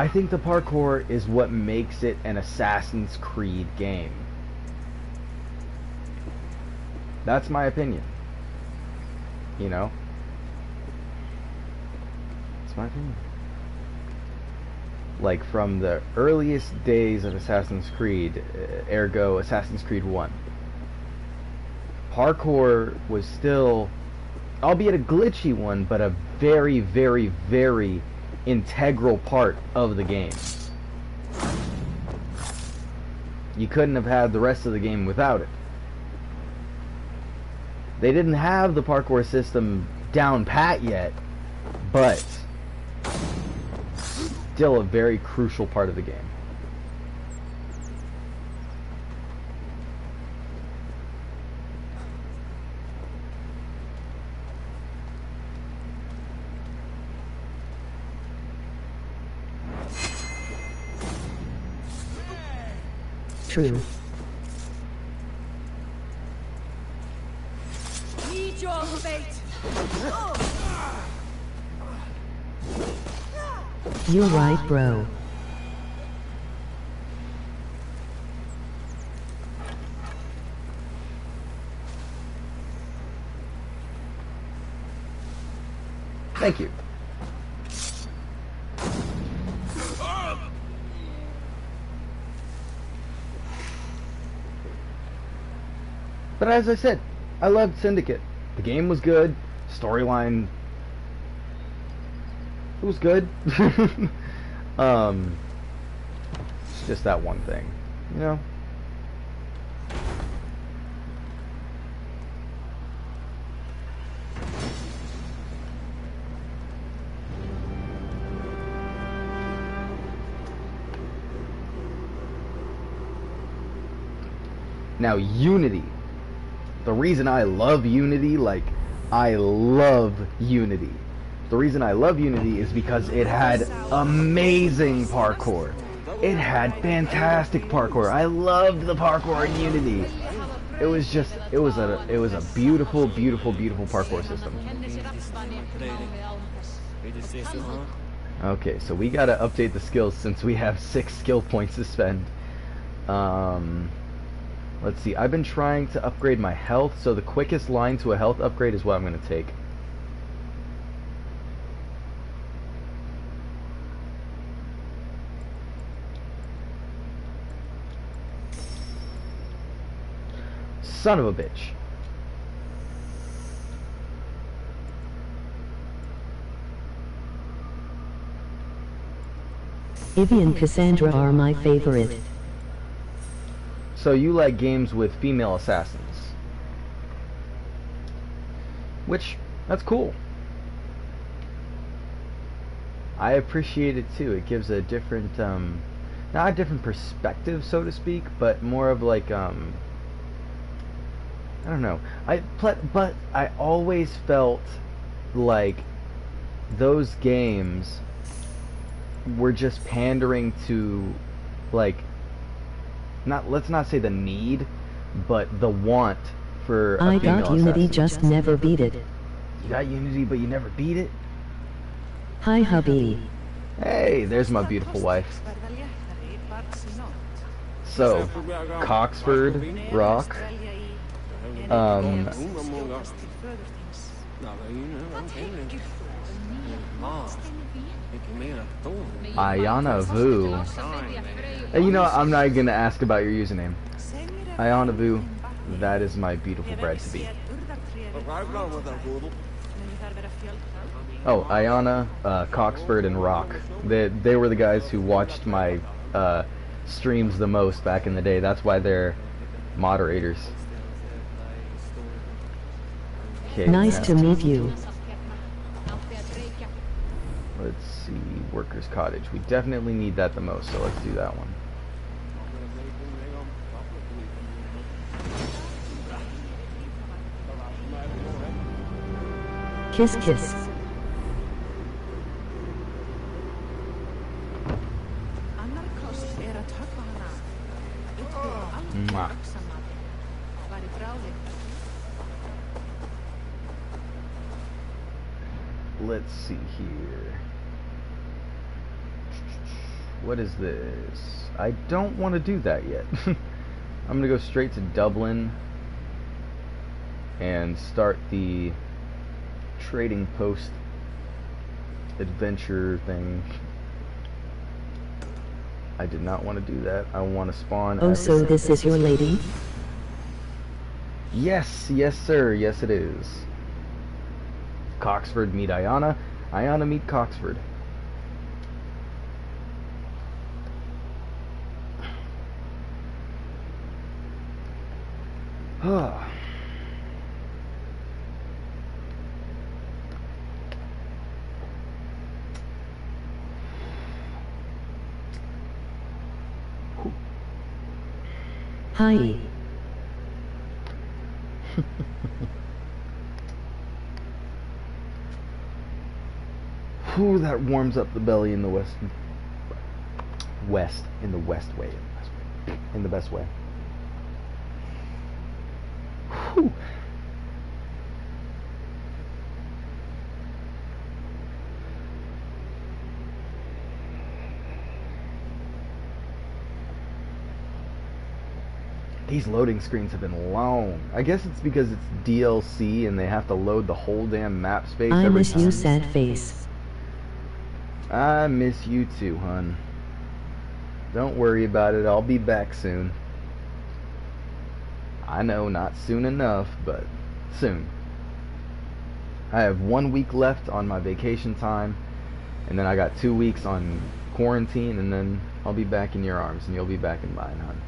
think the parkour is what makes it an Assassin's Creed game. That's my opinion. You know? That's my opinion. Like, from the earliest days of Assassin's Creed, ergo Assassin's Creed 1, parkour was still, albeit a glitchy one, but a very, very, very integral part of the game. You couldn't have had the rest of the game without it. They didn't have the parkour system down pat yet, but still a very crucial part of the game. True. Meet your fate. You're right, bro. Thank you. But as I said, I loved Syndicate. The game was good. Storyline, it was good. It's just that one thing, you know? Now, Unity. The reason I love Unity, like, I love Unity. The reason I love Unity is because it had amazing parkour. It had fantastic parkour. I loved the parkour in Unity. It was just, it was a beautiful, beautiful, beautiful parkour system. Okay, so we gotta update the skills since we have 6 skill points to spend. Let's see, I've been trying to upgrade my health, so the quickest line to a health upgrade is what I'm going to take. Son of a bitch. Ivy and Cassandra are my favorite. So you like games with female assassins. Which, that's cool. I appreciate it too. It gives a different, not a different perspective, so to speak, but more of like, I don't know. But I always felt like those games were just pandering to, like, let's not say the need, but the want for a I female got Unity, assassin. just never beat it. You got Unity, but you never beat it? Hi, hubby. Hey, there's my beautiful wife. So, Coxford, Rock, Ayana Vu. And you know, I'm not going to ask about your username. Ayana Vu, that is my beautiful bride to be. Oh, Ayana, Coxford, and Rock. They were the guys who watched my streams the most back in the day. That's why they're moderators. Okay, Nice to meet you. Let's see, Workers' Cottage. We definitely need that the most, so let's do that one. Kiss kiss. Mwah. Let's see here. What is this? I don't want to do that yet. I'm going to go straight to Dublin and start the trading post adventure thing. I did not want to do that. I want to spawn. Oh, so this is your lady? Yes, yes sir, yes it is. Coxford meet Ayana, Ayana meet Coxford. Hi. Whew, that warms up the belly in the west in the west way, in the best way. Whew. These loading screens have been long. I guess it's because it's DLC and they have to load the whole damn map space I every miss time. you, sad face. I miss you too, hun. Don't worry about it, I'll be back soon. I know, not soon enough, but soon. I have 1 week left on my vacation time, and then I got 2 weeks on quarantine, and then I'll be back in your arms, and you'll be back in mine, hun.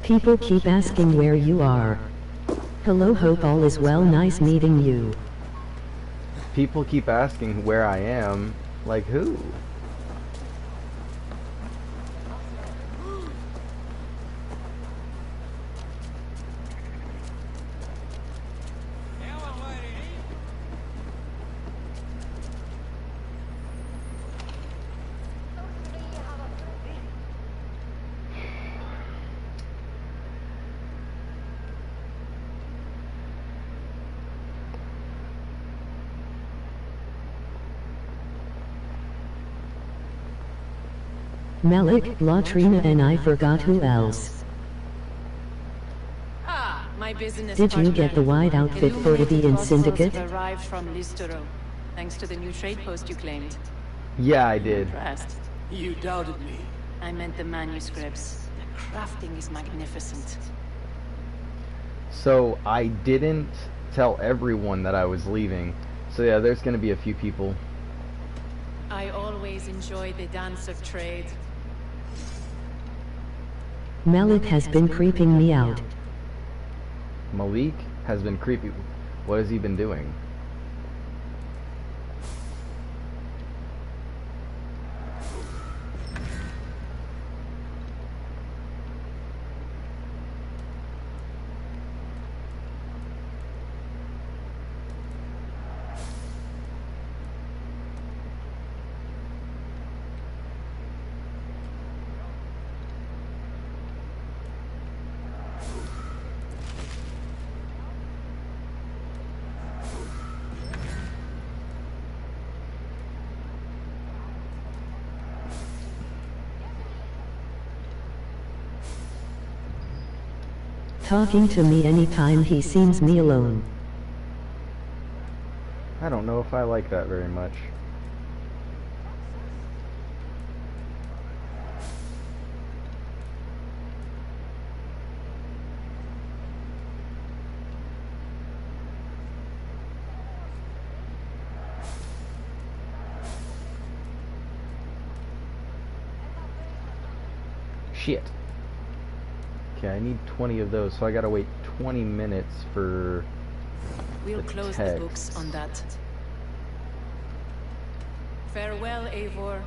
People keep asking where you are. Hello, hope all is well, nice meeting you. People keep asking where I am. Like who? Malik, Latrina, and I forgot who else. Ah, my business Did you get the white outfit for the in Syndicate? Arrived from Listero, thanks to the new trade post you claimed. Yeah, I did. Impressed. You doubted me. I meant the manuscripts. The crafting is magnificent. So I didn't tell everyone that I was leaving. So yeah, there's gonna be a few people. I always enjoy the dance of trade. Malik has been creeping me out. Malik has been creepy. What has he been doing? Talking to me anytime he sees me alone. I don't know if I like that very much. Shit. Okay, I need 20 of those, so I gotta wait 20 minutes for We'll the close the text. books on that. Farewell, Eivor.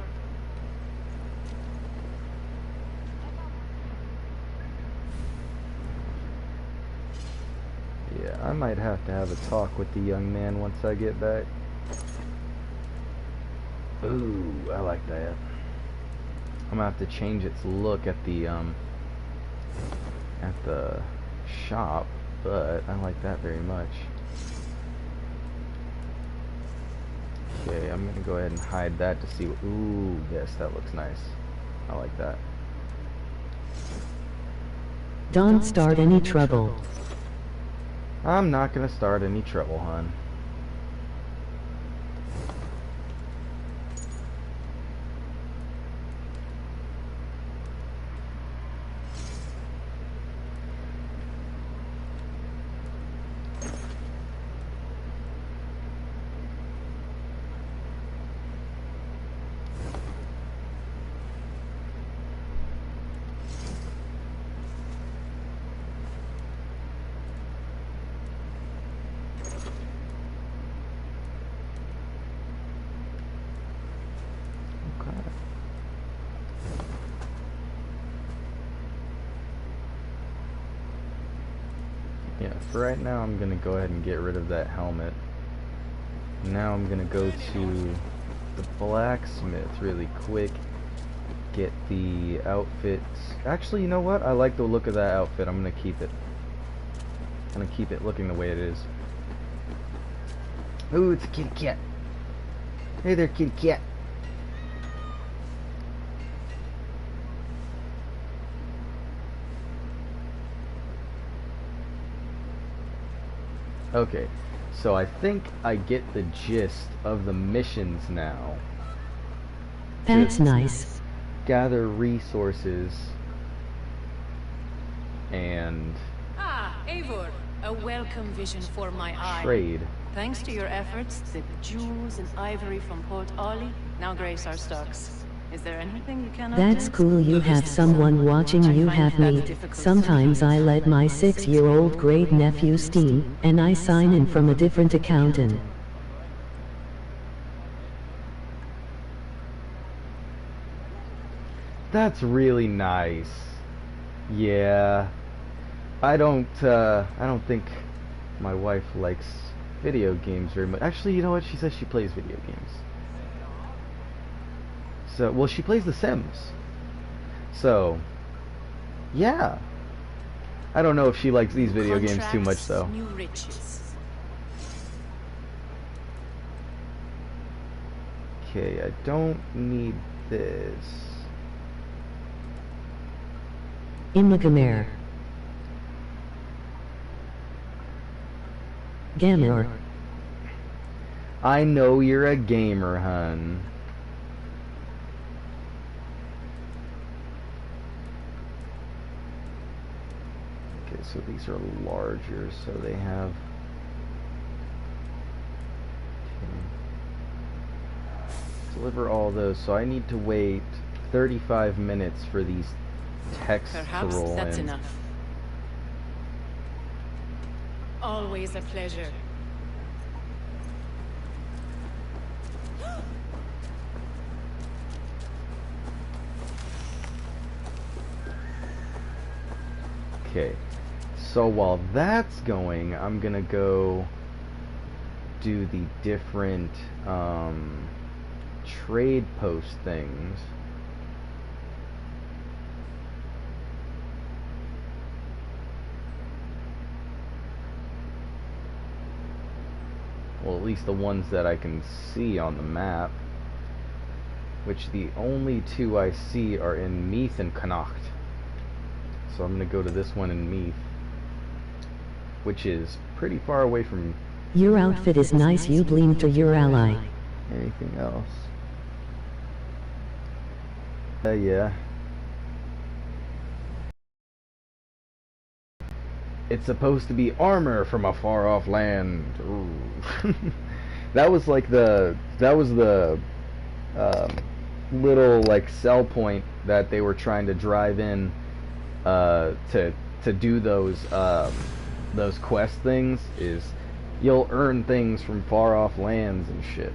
Yeah, I might have to have a talk with the young man once I get back. Ooh, I like that. I'm gonna have to change its look at the shop, but I like that very much. Okay, I'm gonna go ahead and hide that to see what, ooh, yes, that looks nice. I like that. Don't start any trouble. I'm not gonna start any trouble, hon. Yeah, for right now I'm gonna go ahead and get rid of that helmet. Now I'm gonna go to the blacksmith really quick, get the outfits. Actually, you know what? I like the look of that outfit. I'm gonna keep it. I'm gonna keep it looking the way it is. Ooh, it's a kitty cat. Hey there, kitty cat. Okay, so I think I get the gist of the missions now. That's Just nice. gather resources and Ah, Eivor. A welcome vision for my eye. trade. Thanks to your efforts, the jewels and ivory from Port Ollie now grace our stocks. Is there anything you cannot That's do? cool, you have someone watching, you have me. Sometimes I let my 6-year-old great nephew steam, and I sign in from a different accountant. That's really nice. Yeah. I don't think my wife likes video games very much. Actually, you know what? She says she plays video games. So, well, she plays The Sims. So, yeah. I don't know if she likes these video games too much, though. New riches. Okay, I don't need this. Imagamer. Gamer. I know you're a gamer, hun. Okay, so these are larger, so they have... Okay. Deliver all those, so I need to wait 35 minutes for these texts Perhaps to roll that's in. enough. Always a pleasure. Okay, so while that's going, I'm gonna go do the different trade post things. Well, at least the ones that I can see on the map, which the only two I see are in Meath and Connacht. So I'm going to go to this one in Meath, which is pretty far away from Your outfit is nice, you lean to your ally. anything else. Yeah. It's supposed to be armor from a far off land. Ooh. That was like the little like sell point that they were trying to drive in to do those those quest things is you'll earn things from far off lands and shit.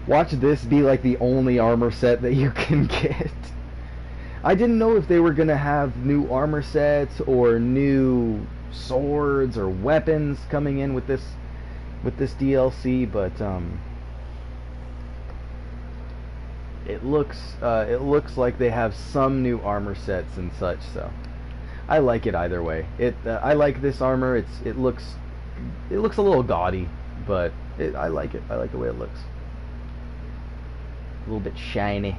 Watch this be like the only armor set that you can get. I didn't know if they were gonna have new armor sets or new swords or weapons coming in with this DLC, but it looks like they have some new armor sets and such. So I like it either way. I like this armor. It looks a little gaudy, but I like it. I like the way it looks. A little bit shiny.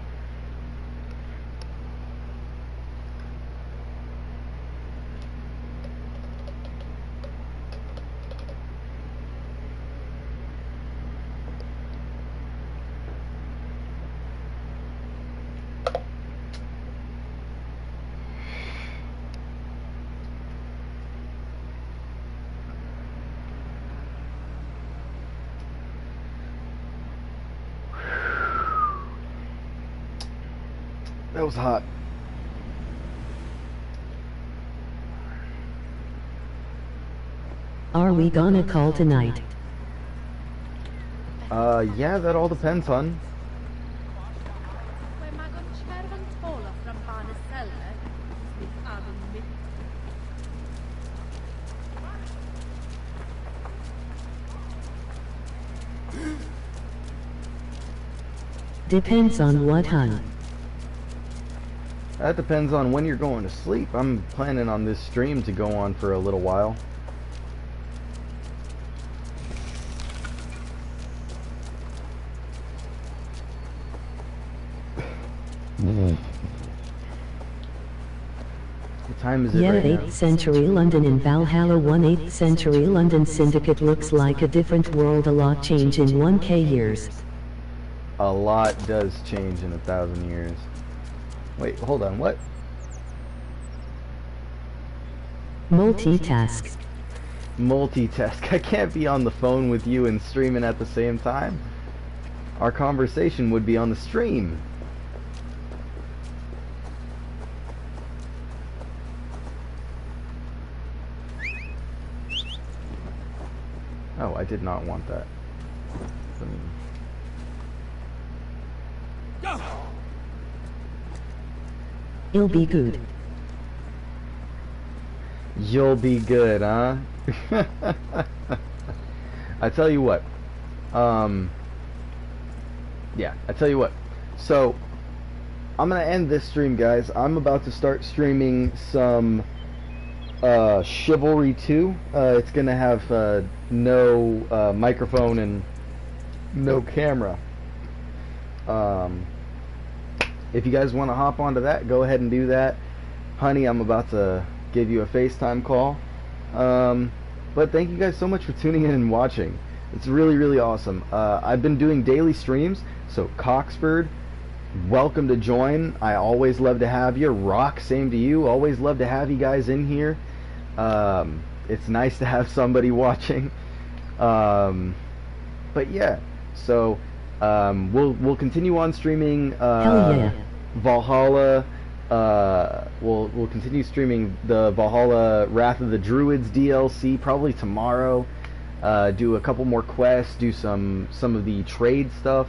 That was hot. Are we gonna call tonight? Yeah, that all depends, hon. Depends on what, hun. That depends on when you're going to sleep. I'm planning on this stream to go on for a little while. What time is it Yeah, right now? 8th century London in Valhalla. 8th century London Syndicate looks like a different world. A lot change in 1K years. A lot does change in 1,000 years. Wait, hold on, what? Multitask. Multitask. I can't be on the phone with you and streaming at the same time. Our conversation would be on the stream. Oh, I did not want that. It'll be good. You'll be good, huh? I tell you what. Yeah, I tell you what. So, I'm gonna end this stream, guys. I'm about to start streaming some Chivalry 2. It's gonna have no microphone and no camera. If you guys want to hop onto that, go ahead and do that. Honey, I'm about to give you a FaceTime call. But thank you guys so much for tuning in and watching. It's really, really awesome. I've been doing daily streams, so Coxford, welcome to join. I always love to have you. Rock, same to you. Always love to have you guys in here. It's nice to have somebody watching. But yeah, so we'll continue on streaming Hell yeah. Valhalla. We'll continue streaming the Valhalla Wrath of the Druids DLC probably tomorrow. Do a couple more quests, do some of the trade stuff,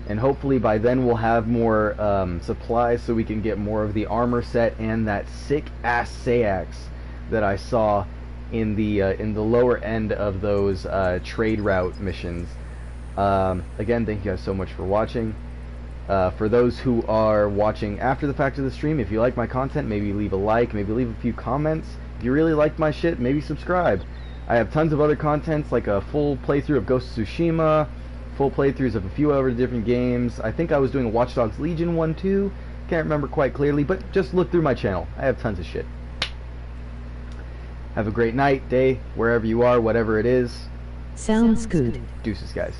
and hopefully by then we'll have more supplies so we can get more of the armor set and that sick ass Sayax that I saw in the lower end of those trade route missions. Again, thank you guys so much for watching. For those who are watching after the fact of the stream, if you like my content, maybe leave a like, maybe leave a few comments. If you really like my shit, maybe subscribe. I have tons of other contents, like a full playthrough of Ghost of Tsushima, full playthroughs of a few other different games. I think I was doing a Watch Dogs Legion one too. Can't remember quite clearly, but just look through my channel. I have tons of shit. Have a great night, day, wherever you are, whatever it is. Sounds good. Deuces, guys.